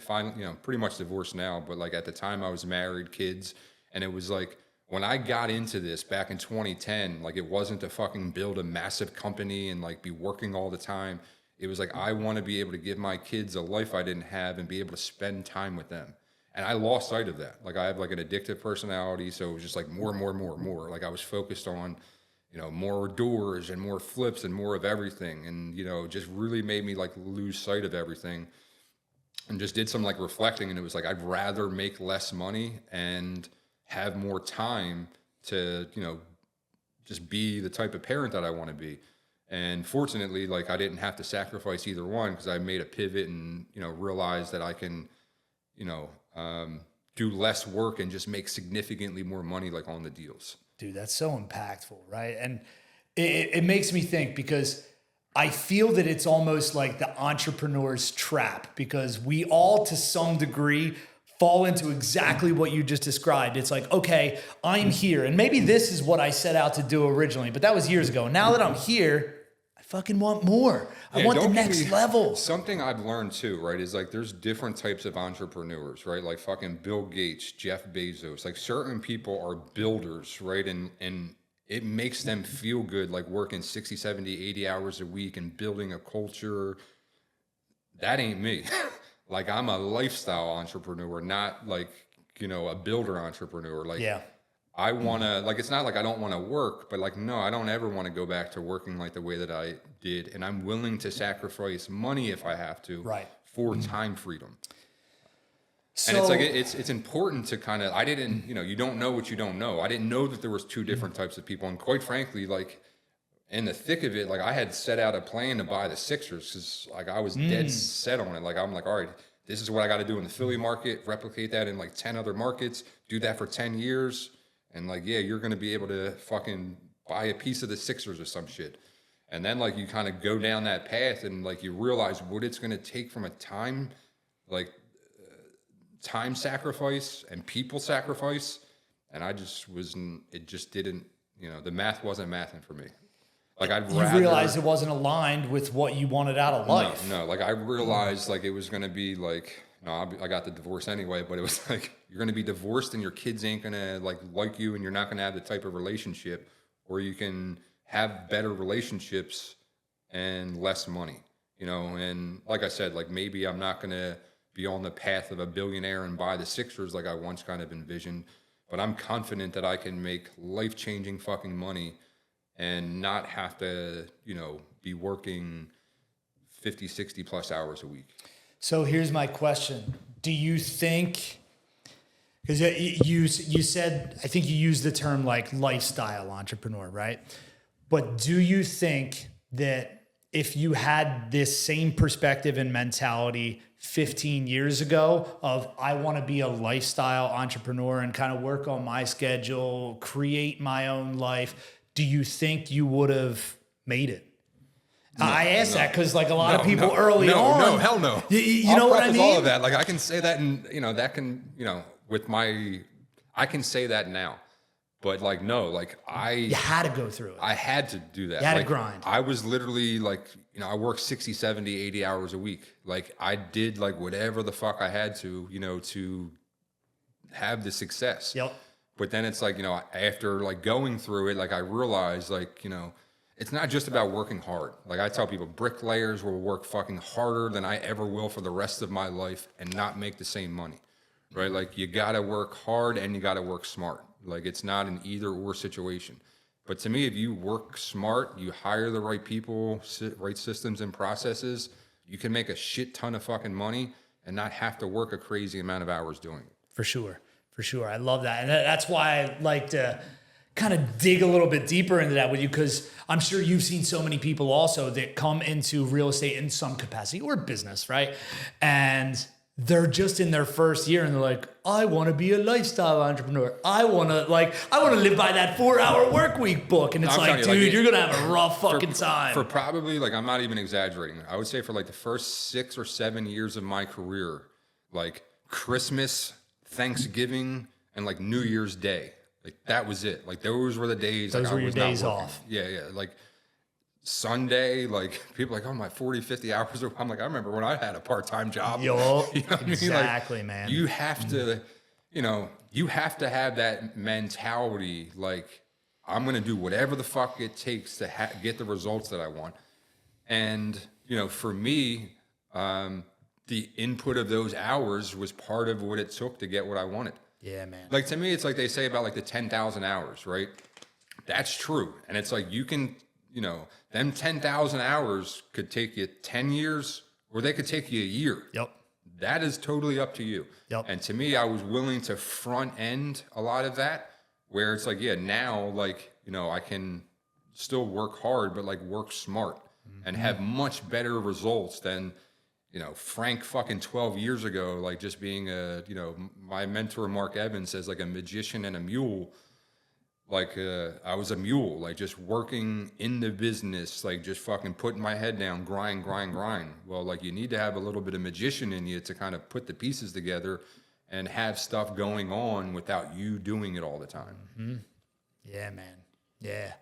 finally, pretty much divorced now, but like at the time I was married, kids. And it was like, when I got into this back in 2010, like it wasn't to fucking build a massive company and like be working all the time. It was like, I want to be able to give my kids a life I didn't have and be able to spend time with them. And I lost sight of that. Like I have like an addictive personality. So it was just like more. Like I was focused on, more doors and more flips and more of everything. And, just really made me like lose sight of everything and just did some like reflecting. And it was like, I'd rather make less money and have more time to, just be the type of parent that I want to be. And fortunately, like I didn't have to sacrifice either one because I made a pivot and, realized that I can, do less work and just make significantly more money like on the deals. Dude, that's so impactful, right? And it makes me think, because I feel that it's almost like the entrepreneur's trap, because we all, to some degree, fall into exactly what you just described. It's like, okay, I'm here, and maybe this is what I set out to do originally, but that was years ago. Now that I'm here, I fucking want more. I want the next level. Something I've learned too, right, is like there's different types of entrepreneurs, right? Like fucking Bill Gates, Jeff Bezos. Like certain people are builders, right? And it makes them feel good, like working 60, 70, 80 hours a week and building a culture. That ain't me. Like I'm a lifestyle entrepreneur, not like, a builder entrepreneur. Like I want to, like, it's not like I don't want to work, but like, no, I don't ever want to go back to working like the way that I did. And I'm willing to sacrifice money if I have to for time freedom. So, and it's like, it's important to kind of, I didn't, you don't know what you don't know. I didn't know that there was two different types of people. And quite frankly, like in the thick of it, like I had set out a plan to buy the Sixers because like I was dead set on it. Like I'm like, all right, this is what I got to do in the Philly market, replicate that in like 10 other markets, do that for 10 years. And like, yeah, you're going to be able to fucking buy a piece of the Sixers or some shit. And then like you kind of go down that path and like you realize what it's going to take from a time, like time sacrifice and people sacrifice. And I just wasn't, it just didn't, the math wasn't mathing for me. Like you realized it wasn't aligned with what you wanted out of life. No, like I realized like it was going to be like, no, I got the divorce anyway, but it was like, you're going to be divorced and your kids ain't going to like you and you're not going to have the type of relationship, or you can have better relationships and less money, and like I said, like maybe I'm not going to be on the path of a billionaire and buy the Sixers like I once kind of envisioned, but I'm confident that I can make life-changing fucking money and not have to, be working 50, 60 plus hours a week. So here's my question. Do you think, because you said, I think you used the term like lifestyle entrepreneur, right? But do you think that if you had this same perspective and mentality 15 years ago of I want to be a lifestyle entrepreneur and kind of work on my schedule, create my own life, do you think you would have made it? I asked that because like a lot of people early on. No, hell no. You know what I mean? All of that. Like I can say that and I can say that now. But like, no, like you had to go through it. I had to do that. You had to grind. I was literally like, I worked 60, 70, 80 hours a week. Like I did like whatever the fuck I had to, to have the success. Yep. But then it's like, after like going through it, like I realized like, it's not just about working hard. Like I tell people, bricklayers will work fucking harder than I ever will for the rest of my life and not make the same money, right? Like you got to work hard and you got to work smart. Like it's not an either or situation. But to me, if you work smart, you hire the right people, right systems and processes, you can make a shit ton of fucking money and not have to work a crazy amount of hours doing it. For sure. I love that. And that's why I like to kind of dig a little bit deeper into that with you, because I'm sure you've seen so many people also that come into real estate in some capacity or business, right? And they're just in their first year and they're like, I want to be a lifestyle entrepreneur. I want to live by that 4-hour work week book. And it's like, dude, you're going to have a rough fucking time. For probably, like, I'm not even exaggerating. I would say for like the first 6 or 7 years of my career, like Christmas, Thanksgiving, and like New Year's Day. Like that was it. Like those were the days. Those like, were I your was days not working. off. Yeah. Like Sunday, like people are like, oh, my 40, 50 hours. I'm like, I remember when I had a part-time job. Yo, you know exactly, like, man. You have to, you have to have that mentality. Like I'm going to do whatever the fuck it takes to get the results that I want. And, for me, the input of those hours was part of what it took to get what I wanted. Yeah, man. Like to me, it's like they say about like the 10,000 hours, right? That's true. And it's like you can, them 10,000 hours could take you 10 years or they could take you a year. Yep. That is totally up to you. Yep. And to me, I was willing to front end a lot of that where it's like, yeah, now like, I can still work hard, but like work smart and have much better results than, Frank fucking 12 years ago, like just being my mentor, Mark Evans says like a magician and a mule. like I was a mule, like just working in the business, like just fucking putting my head down, grind. Well, like you need to have a little bit of magician in you to kind of put the pieces together and have stuff going on without you doing it all the time. Mm-hmm. Yeah, man. Yeah.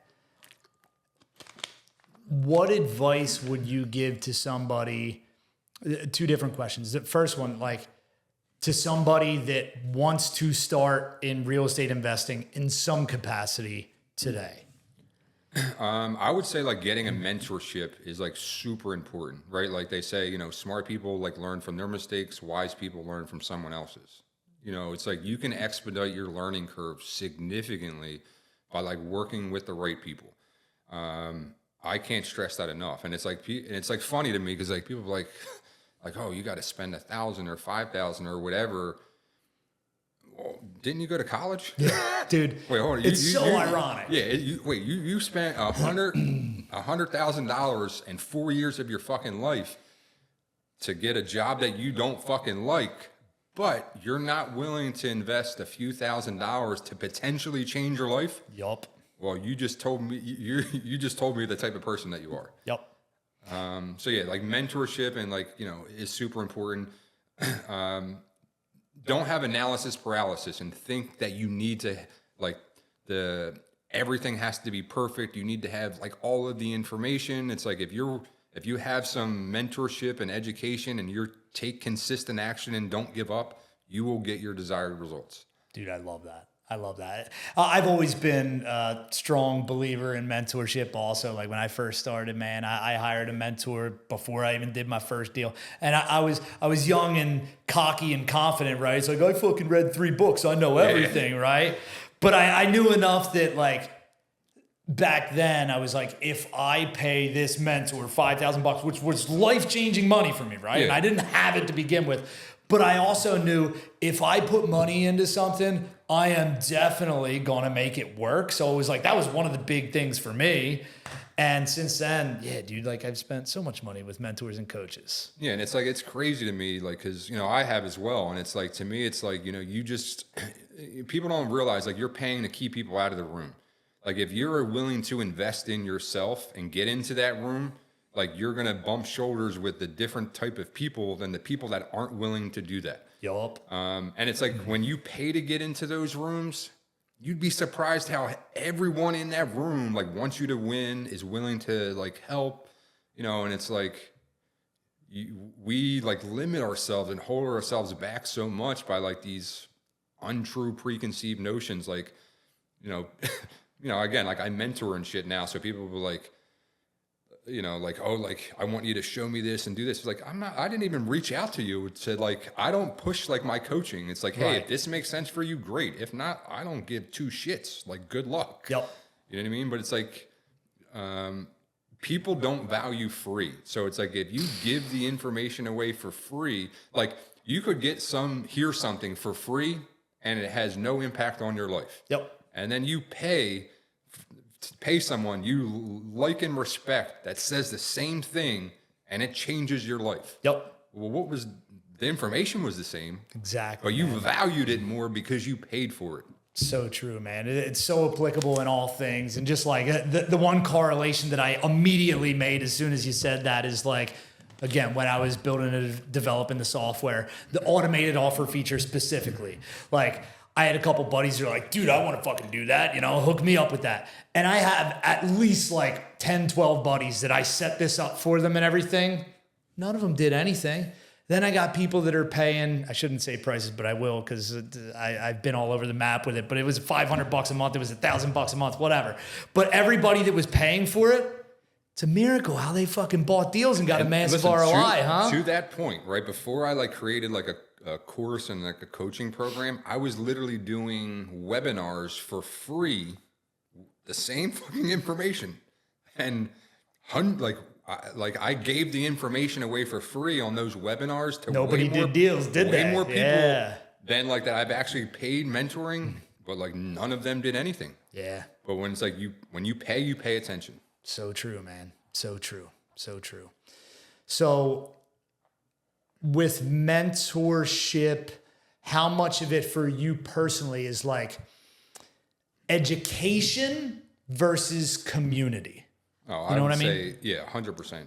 What advice would you give to somebody? Two different questions. The first one, like to somebody that wants to start in real estate investing in some capacity today. I would say like getting a mentorship is like super important, right? Like they say, smart people like learn from their mistakes, wise people learn from someone else's. It's like you can expedite your learning curve significantly by like working with the right people. I can't stress that enough. And it's like funny to me because like people are like, oh, you got to spend $1,000 or $5,000 or whatever. Well, didn't you go to college? Yeah, dude. Wait, hold on. It's so ironic. Yeah. You spent $100,000 and 4 years of your fucking life to get a job that you don't fucking like, but you're not willing to invest a few $1,000s to potentially change your life. Yup. Well, you just told me you just told me the type of person that you are. Yep. So yeah, like mentorship and like, is super important. Don't have analysis paralysis and think that you need to like everything has to be perfect. You need to have like all of the information. It's like if you have some mentorship and education and you take consistent action and don't give up, you will get your desired results. Dude, I love that. I've always been a strong believer in mentorship also. Like when I first started, man, I hired a mentor before I even did my first deal. And I was young and cocky and confident, right? It's like, I fucking read 3 books. I know everything, right? But I knew enough that like back then I was like, if I pay this mentor $5,000, which was life-changing money for me, right? Yeah. And I didn't have it to begin with. But I also knew if I put money into something, I am definitely going to make it work. So it was like, that was one of the big things for me. And since then, yeah, dude, like I've spent so much money with mentors and coaches. Yeah. And it's like, it's crazy to me, like, cause I have as well. And it's like, to me, it's like, you just, people don't realize like you're paying to keep people out of the room. Like if you're willing to invest in yourself and get into that room, like you're going to bump shoulders with the different type of people than the people that aren't willing to do that. Yup. And it's like when you pay to get into those rooms, you'd be surprised how everyone in that room like wants you to win, is willing to like help, and it's like we like limit ourselves and hold ourselves back so much by like these untrue preconceived notions. Like, again, like I mentor and shit now. So people will be like, like, oh, like, I want you to show me this and do this. It's like, I didn't even reach out to you. It said, like, I don't push like my coaching. It's like, hey, if this makes sense for you, great. If not, I don't give 2 shits. Like, good luck. Yep. You know what I mean? But it's like, people don't value free. So it's like, if you give the information away for free, like you could hear something for free and it has no impact on your life. Yep. And then you pay someone you like and respect that says the same thing and it changes your life. Yep. Well, the information was the same. Exactly. But you valued it more because you paid for it. So true, man. It's so applicable in all things. And just like the one correlation that I immediately made as soon as you said that is like, again, when I was building and developing the software, the automated offer feature specifically, like I had a couple buddies who are like, dude, I want to fucking do that. Hook me up with that. And I have at least like 10, 12 buddies that I set this up for them and everything. None of them did anything. Then I got people that are paying, I shouldn't say prices, but I will because I've been all over the map with it. But it was $500 a month. It was $1,000 a month, whatever. But everybody that was paying for it, it's a miracle how they fucking bought deals and got a massive ROI, huh? To that point, right before I like created like a course and like a coaching program, I was literally doing webinars for free, the same fucking information, and I gave the information away for free on those webinars to nobody did deals, did they? Way more people than like that I've actually paid mentoring, but like none of them did anything. Yeah. But when it's like when you pay attention. So true, man. So true. So true. So with mentorship, how much of it for you personally is like education versus community. Oh, You know I would what I mean? say, yeah, 100%.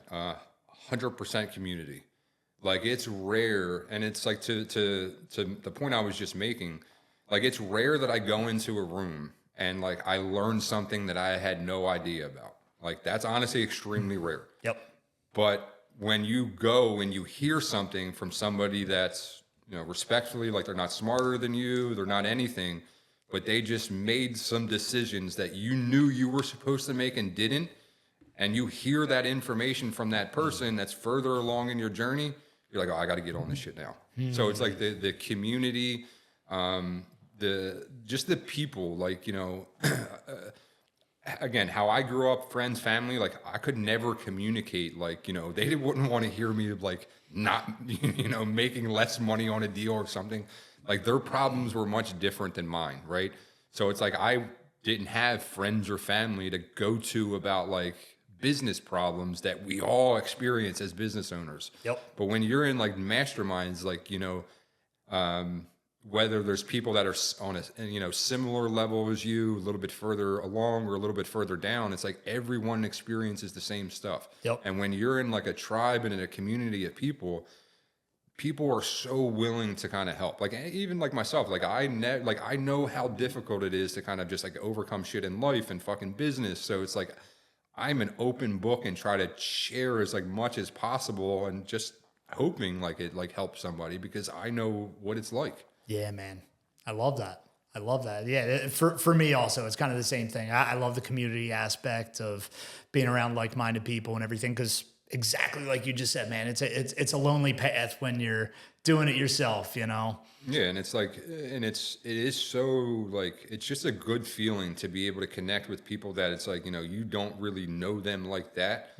100% community. Like, it's rare, and it's like to the point I was just making, like, it's rare that I go into a room and like I learn something that I had no idea about. Like, that's honestly extremely rare. Yep. But when you go and you hear something from somebody that's, respectfully, like, they're not smarter than you, they're not anything, but they just made some decisions that you knew you were supposed to make and didn't, and you hear that information from that person that's further along in your journey, you're like, oh, I got to get on this shit now. So it's like the community, just the people, like, again, how I grew up, friends, family, like, I could never communicate, like, they wouldn't want to hear me, like, not, making less money on a deal or something. Like, their problems were much different than mine, right? So it's like I didn't have friends or family to go to about, like, business problems that we all experience as business owners. Yep. But when you're in, like, masterminds, like, whether there's people that are on a similar level as you, a little bit further along or a little bit further down, it's like everyone experiences the same stuff. Yep. And when you're in, like, a tribe and in a community of people are so willing to kind of help. Like, even like myself, like, I know how difficult it is to kind of just, like, overcome shit in life and fucking business. So it's like I'm an open book and try to share as, like, much as possible, and just hoping, like, it, like, helps somebody, because I know what it's like. Yeah, man. I love that. Yeah, for me also, it's kind of the same thing. I love the community aspect of being around like-minded people and everything, because exactly like you just said, man, it's a lonely path when you're doing it yourself, Yeah, and it's like, and it is so, like, it's just a good feeling to be able to connect with people that it's like, you don't really know them like that,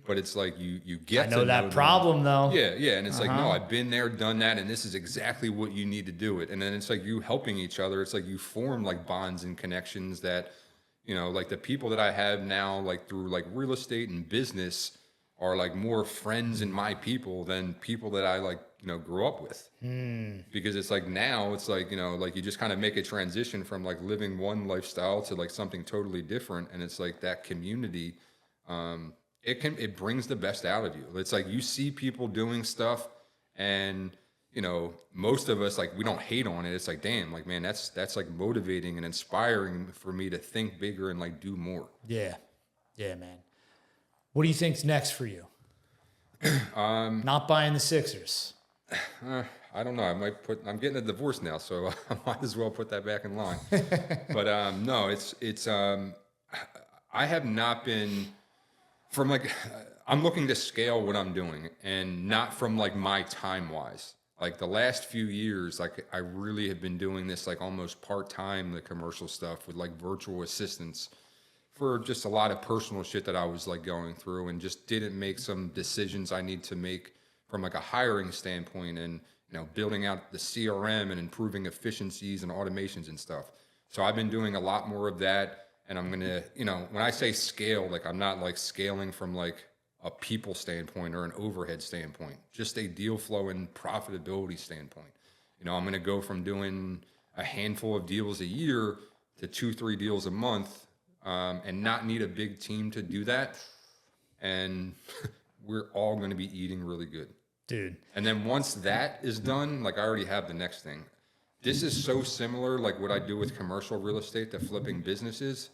but it's like you get to know that them. problem though. Yeah, and it's like, no, I've been there, done that, and this is exactly what you need to do it. And then it's like you helping each other. It's like you form, like, bonds and connections that, like, the people that I have now, like, through, like, real estate and business, are, like, more friends and my people than people that I, like, grew up with. Because it's like, now it's like, like, you just kind of make a transition from, like, living one lifestyle to, like, something totally different. And it's like that community, it brings the best out of you. It's like you see people doing stuff, and, most of us, like, we don't hate on it. It's like, damn, like, man, that's like motivating and inspiring for me to think bigger and, like, do more. Yeah, man. What do you think's next for you? Not buying the Sixers. I don't know. I'm getting a divorce now, so I might as well put that back in line. But no, it's I have not been from, like, I'm looking to scale what I'm doing, and not from, like, my time wise. Like, the last few years, like, I really have been doing this, like, almost part-time, the commercial stuff with, like, virtual assistants, for just a lot of personal shit that I was, like, going through, and just didn't make some decisions I need to make from, like, a hiring standpoint, and, building out the CRM and improving efficiencies and automations and stuff. So I've been doing a lot more of that, and I'm going to, when I say scale, like, I'm not, like, scaling from, like, a people standpoint or an overhead standpoint, just a deal flow and profitability standpoint. I'm going to go from doing a handful of deals a year to 2-3 deals a month, and not need a big team to do that. And we're all going to be eating really good. Dude. And then once that is done, like, I already have the next thing. This is so similar, like, what I do with commercial real estate to flipping businesses.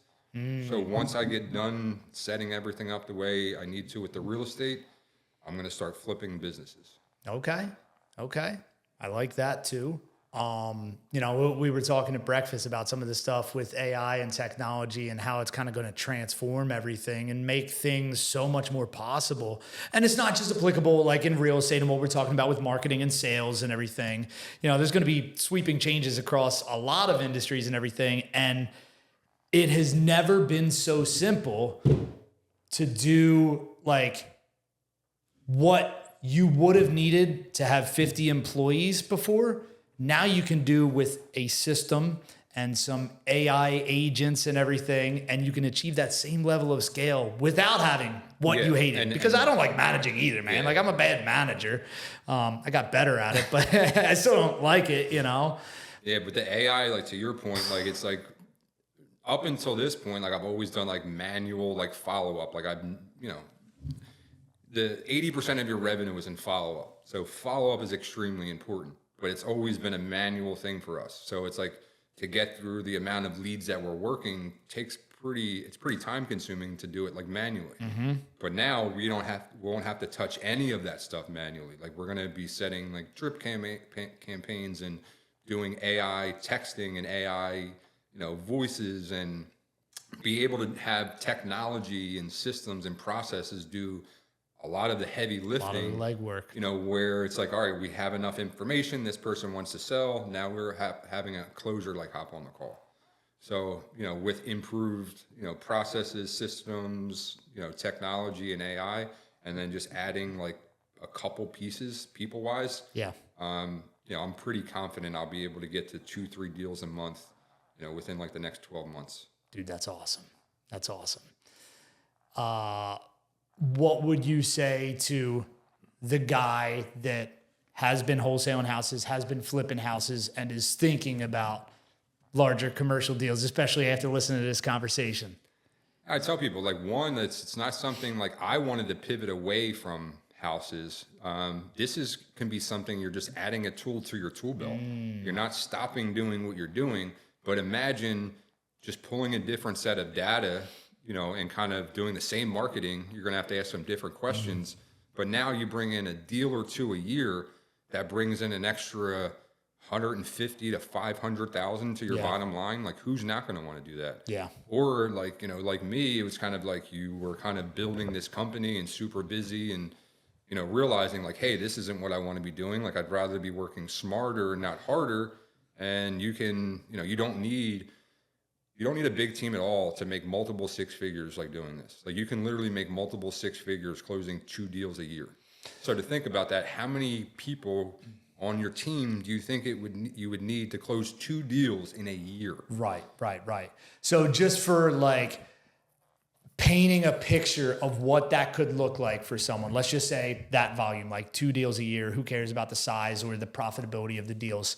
So once I get done setting everything up the way I need to with the real estate, I'm going to start flipping businesses. Okay. I like that too. We were talking at breakfast about some of the stuff with AI and technology and how it's kind of going to transform everything and make things so much more possible. And it's not just applicable, like, in real estate and what we're talking about with marketing and sales and everything. There's going to be sweeping changes across a lot of industries and everything. And it has never been so simple to do, like, what you would have needed to have 50 employees before. Now you can do with a system and some AI agents and everything, and you can achieve that same level of scale without having what you hated. Because I don't like managing either, man. Like, I'm a bad manager. I got better at it, but I still don't like it, Yeah, but the AI, like, to your point, like, it's like, up until this point, like I've always done like manual, like follow up. Like the 80% of your revenue is in follow up. So follow up is extremely important, but it's always been a manual thing for us. So it's like to get through the amount of leads that we're working it's pretty time consuming to do it like manually. But now we won't have to touch any of that stuff manually. Like we're going to be setting like drip campaigns and doing AI texting and AI, voices, and be able to have technology and systems and processes do a lot of the heavy lifting, a lot of legwork. Where it's like, all right, we have enough information. This person wants to sell. Now we're having a closer, like hop on the call. So, with improved, processes, systems, technology and AI, and then just adding like a couple pieces people wise. Yeah. I'm pretty confident I'll be able to get to 2-3 deals a month, within like the next 12 months. Dude, that's awesome. That's awesome. What would you say to the guy that has been wholesaling houses, has been flipping houses, and is thinking about larger commercial deals, especially after listening to this conversation? I tell people, like, one, it's not something like I wanted to pivot away from houses. This can be something you're just adding a tool to your tool belt. You're not stopping doing what you're doing, but imagine just pulling a different set of data, and kind of doing the same marketing. You're going to have to ask some different questions, but now you bring in a deal or two a year that brings in an extra 150 to 500,000 to your bottom line. Like, who's not going to want to do that? Yeah. Or like, like me, it was kind of like you were kind of building this company and super busy and, realizing like, hey, this isn't what I want to be doing. Like, I'd rather be working smarter, not harder. And you can, you don't need a big team at all to make multiple six figures like doing this. Like, you can literally make multiple six figures closing 2 deals a year. So to think about that, how many people on your team do you think you would need to close 2 deals in a year? Right. So just for like painting a picture of what that could look like for someone, let's just say that volume, like 2 deals a year, who cares about the size or the profitability of the deals?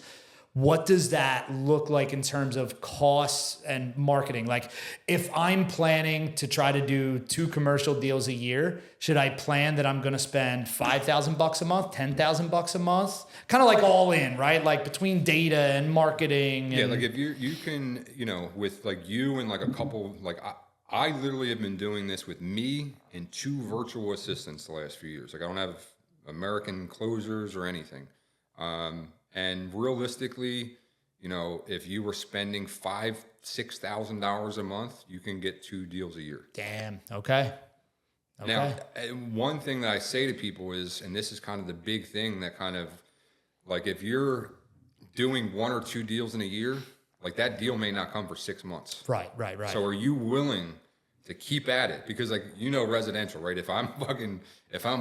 What does that look like in terms of costs and marketing? Like, if I'm planning to try to do 2 commercial deals a year, should I plan that I'm going to spend $5,000 a month, $10,000 a month? Kind of like all in, right? Like between data and marketing. Yeah, like if you can, with like you and like a couple, like I literally have been doing this with me and 2 virtual assistants the last few years. Like, I don't have American closers or anything. And realistically, if you were spending $5,000-$6,000 a month, you can get 2 deals a year. Damn. Okay. Now, one thing that I say to people is, and this is kind of the big thing that kind of like, if you're doing 1 or 2 deals in a year, like that deal may not come for 6 months. Right. So are you willing to keep at it? Because like, residential, right? If I'm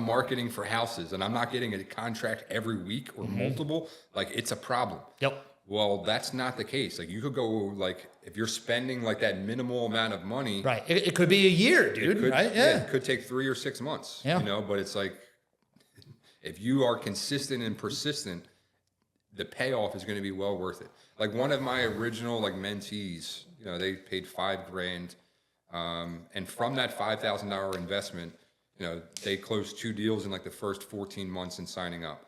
marketing for houses and I'm not getting a contract every week or multiple, like, it's a problem. Yep. Well, that's not the case. Like, you could go, like, if you're spending like that minimal amount of money, right? It could be a year, dude. Right? Yeah. It could take 3 or 6 months. Yeah. But it's like, if you are consistent and persistent, the payoff is going to be well worth it. Like, one of my original like mentees, they paid $5,000. And from that $5,000 investment, they closed 2 deals in like the first 14 months in signing up.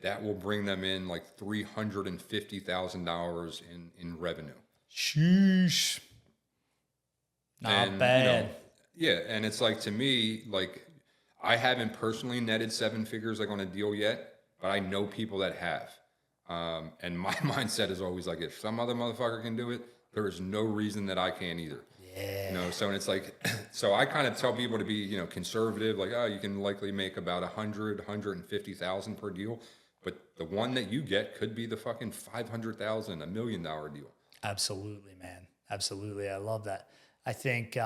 That will bring them in like $350,000 in revenue. Sheesh. Not bad. And it's like, to me, like, I haven't personally netted 7 figures like on a deal yet, but I know people that have. And my mindset is always like, if some other motherfucker can do it, there is no reason that I can't either. Yeah. So it's like, so I kind of tell people to be, conservative, like, oh, you can likely make about 150,000 per deal, but the one that you get could be the fucking 500,000, $1 million deal. Absolutely, man. Absolutely. I love that. I think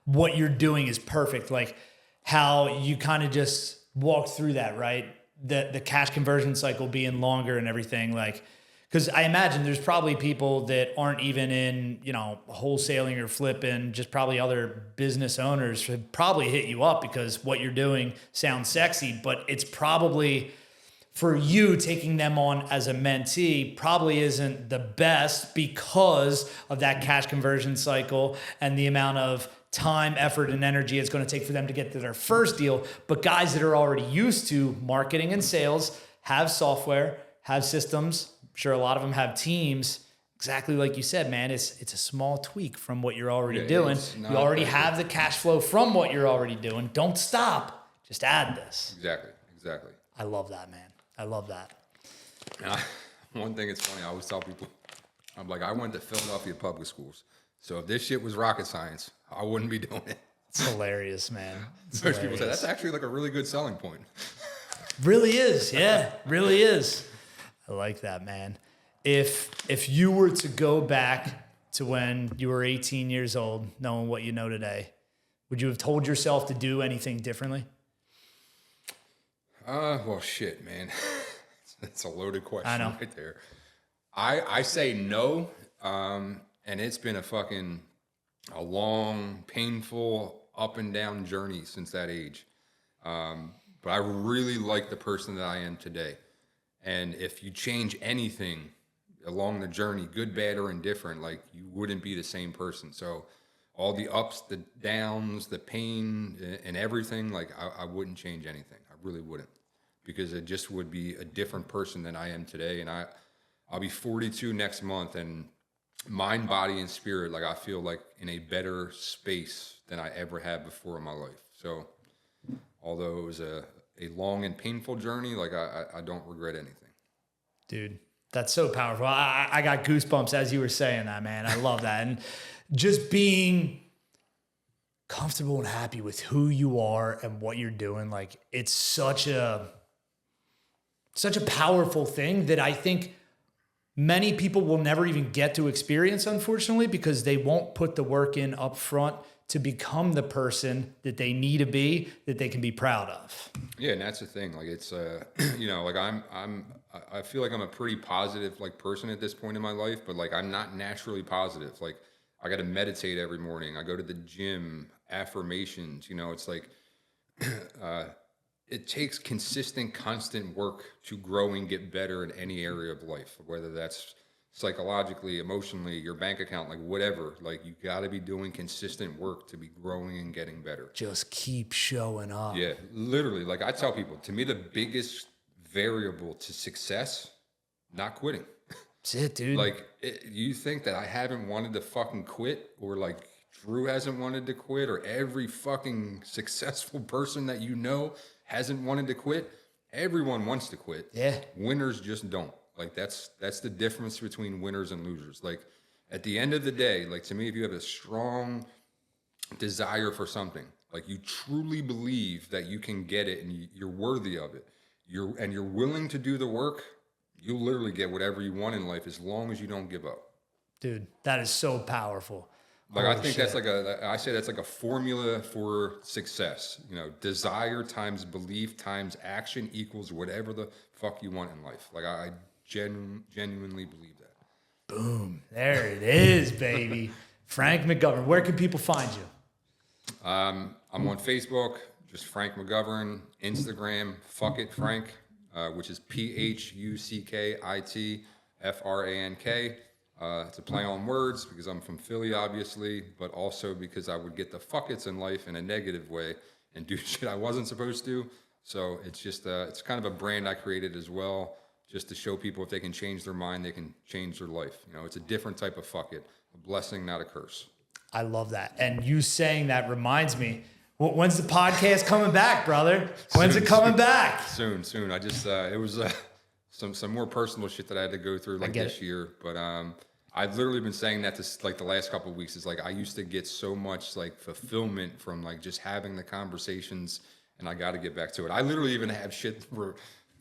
what you're doing is perfect. Like how you kind of just walk through that, right? The cash conversion cycle being longer and everything, like, because I imagine there's probably people that aren't even in, wholesaling or flipping, just probably other business owners who probably hit you up because what you're doing sounds sexy, but it's probably for you, taking them on as a mentee probably isn't the best because of that cash conversion cycle and the amount of time, effort, and energy it's going to take for them to get to their first deal. But guys that are already used to marketing and sales, have software, have systems, I'm sure a lot of them have teams. Exactly like you said, man, it's a small tweak from what you're already doing. You already have the cash flow from what you're already doing. Don't stop. Just add this. Exactly. I love that, man. I love that. One thing it's funny, I always tell people, I'm like, I went to Philadelphia public schools. So if this shit was rocket science, I wouldn't be doing it. It's hilarious, man. Most people say that's actually like a really good selling point. Really is. Yeah, really is. I like that, man. If you were to go back to when you were 18 years old, knowing what you know today, would you have told yourself to do anything differently? Well, shit, man. That's a loaded question I know. right there. I say no, and it's been a long, painful, up and down journey since that age. But I really like the person that I am today. And if you change anything along the journey, good, bad, or indifferent, like you wouldn't be the same person. So all the ups, the downs, the pain, and everything, like I wouldn't change anything. I really wouldn't, because it just would be a different person than I am today. And I'll be 42 next month, and mind, body, and spirit, like I feel like in a better space than I ever have before in my life. So although it was a long and painful journey, like I don't regret anything. Dude, that's so powerful. I got goosebumps as you were saying that, man. I love that. And just being comfortable and happy with who you are and what you're doing, like it's such a powerful thing that I think many people will never even get to experience, unfortunately, because they won't put the work in up front to become the person that they need to be, that they can be proud of. Yeah, and that's the thing. Like it's, like I feel like I'm a pretty positive like person at this point in my life, but like I'm not naturally positive. Like I got to meditate every morning. I go to the gym, affirmations. It's like it takes consistent, constant work to grow and get better in any area of life, whether that's psychologically, emotionally, your bank account, like whatever. Like you got to be doing consistent work to be growing and getting better. Just keep showing up. Yeah, literally. Like I tell people, to me, the biggest variable to success, not quitting. That's it, dude. Like you think that I haven't wanted to fucking quit, or like Drew hasn't wanted to quit, or every fucking successful person that you know hasn't wanted to quit? Everyone wants to quit. Yeah. Winners just don't. Like that's the difference between winners and losers. Like at the end of the day, like to me, if you have a strong desire for something, like you truly believe that you can get it and you're worthy of it, you're willing to do the work, you'll literally get whatever you want in life as long as you don't give up. Dude, that is so powerful. Like I think that's like a formula for success. Desire times belief times action equals whatever the fuck you want in life. Like I genuinely believe that. Boom. There it is, baby. Frank McGovern. Where can people find you? I'm on Facebook, just Frank McGovern. Instagram, Fuck It Frank, which is PHUCKITFRANK. It's a play on words because I'm from Philly, obviously, but also because I would get the fuckets in life in a negative way and do shit I wasn't supposed to. So it's just, it's kind of a brand I created as well, just to show people if they can change their mind, they can change their life. It's a different type of fuck it, a blessing, not a curse. I love that. And you saying that reminds me, when's the podcast coming back, brother? When's it coming back? Soon. I just, it was some more personal shit that I had to go through this year, but I've literally been saying that to like the last couple of weeks. Is like I used to get so much like fulfillment from like just having the conversations, and I got to get back to it. I literally even have shit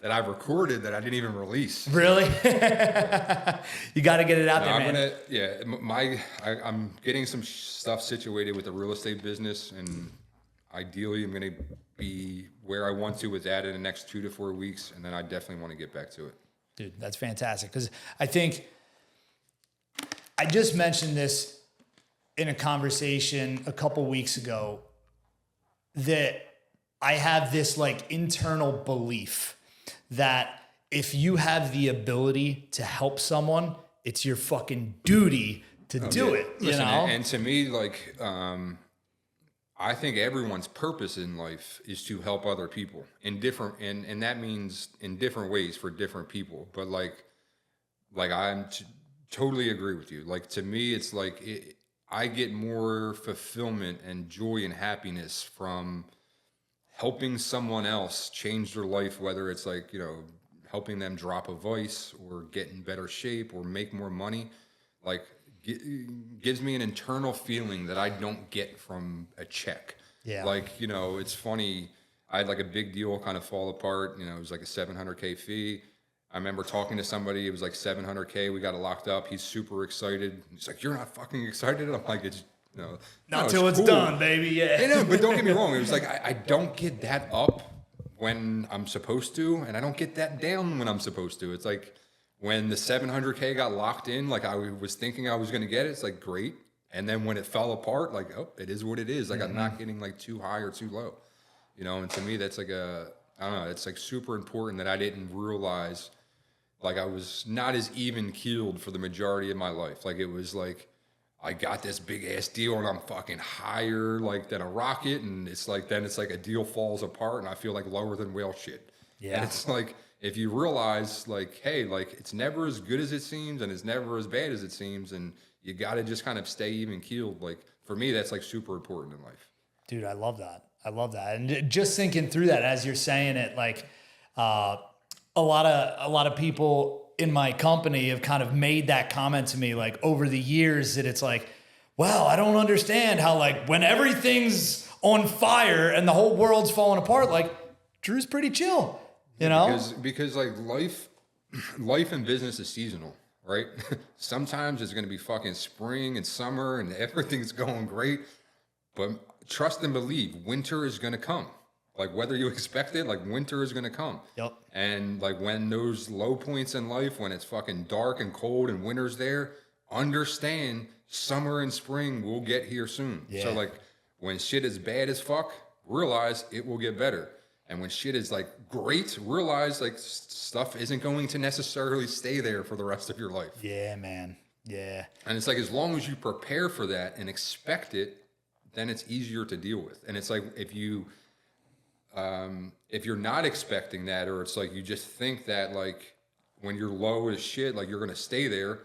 that I've recorded that I didn't even release. Really? You got to get it out there, man. I'm getting some stuff situated with the real estate business, and ideally I'm going to be where I want to with that in the next 2 to 4 weeks, and then I definitely want to get back to it. Dude, that's fantastic, because I think I just mentioned this in a conversation a couple weeks ago that I have this like internal belief that if you have the ability to help someone, it's your fucking duty to do it. Listen, you know? and to me, like, I think everyone's purpose in life is to help other people in different, and that means in different ways for different people. But like totally agree with you. Like, to me, it's like I get more fulfillment and joy and happiness from helping someone else change their life, whether it's like, helping them drop a vice or get in better shape or make more money. Like, gives me an internal feeling that I don't get from a check. Yeah. Like, it's funny. I had like a big deal kind of fall apart. It was like a $700K fee. I remember talking to somebody. It was like $700K. We got it locked up. He's super excited. He's like, "You're not fucking excited?" I'm like, not till it's cool. Done, baby. Yeah. But don't get me wrong. It was like, I don't get that up when I'm supposed to, and I don't get that down when I'm supposed to. It's like, when the $700K got locked in, like I was thinking I was going to get it, it's like, great. And then when it fell apart, like, oh, it is what it is. Like, I'm not getting like too high or too low, and to me, that's like I don't know, it's like super important that I didn't realize, like, I was not as even-keeled for the majority of my life. Like, it was like, I got this big ass deal and I'm fucking higher like than a rocket. And it's like, then it's like a deal falls apart and I feel like lower than whale shit. Yeah. And it's like, if you realize, like, hey, like, it's never as good as it seems and it's never as bad as it seems, and you got to just kind of stay even keeled. Like, for me, that's like super important in life. Dude, I love that. And just thinking through that as you're saying it, like, a lot of people in my company have kind of made that comment to me, like, over the years, that it's like, well, I don't understand how, like, when everything's on fire and the whole world's falling apart, like, Drew's pretty chill. Because like life and business is seasonal, right? Sometimes it's going to be fucking spring and summer and everything's going great, but trust and believe, winter is going to come. Like, whether you expect it, like, winter is going to come. Yep. And like, when those low points in life, when it's fucking dark and cold and winter's there, understand summer and spring will get here soon. Yeah. So like, when shit is bad as fuck, realize it will get better. And when shit is like great, realize like stuff isn't going to necessarily stay there for the rest of your life. Yeah, man. Yeah. And it's like, as long as you prepare for that and expect it, then it's easier to deal with. And it's like, if you're not expecting that, or it's like you just think that like when you're low as shit, like you're going to stay there,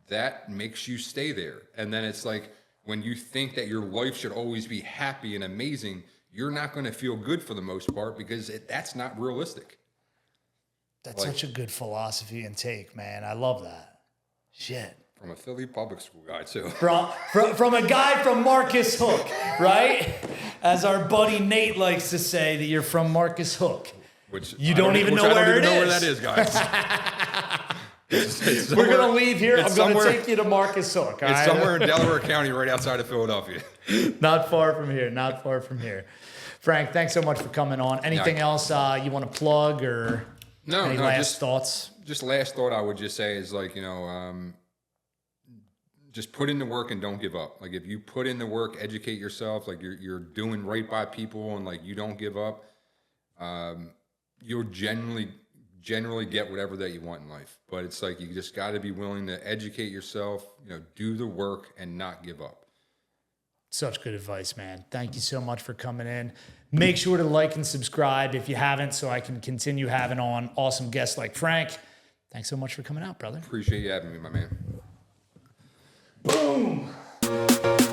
that makes you stay there. And then it's like, when you think that your life should always be happy and amazing, you're not going to feel good for the most part, because that's not realistic. That's like, such a good philosophy and take, man. I love that. Shit. From a Philly public school guy, too. From a guy from Marcus Hook, right? As our buddy Nate likes to say, that you're from Marcus Hook. Which you don't even know where it is. I don't even know where that is, guys. We're going to leave here. I'm going to take you to Marcus Hook. It's somewhere in Delaware County, right outside of Philadelphia. Not far from here. Frank, thanks so much for coming on. Anything else you want to plug, or any last thoughts? Just last thought I would just say is like, just put in the work and don't give up. Like, if you put in the work, educate yourself, like you're doing right by people, and like you don't give up, you'll generally get whatever that you want in life. But it's like, you just got to be willing to educate yourself, do the work and not give up. Such good advice, man. Thank you so much for coming in. Make sure to like and subscribe if you haven't, so I can continue having on awesome guests like Frank. Thanks so much for coming out, brother. Appreciate you having me, my man. Boom.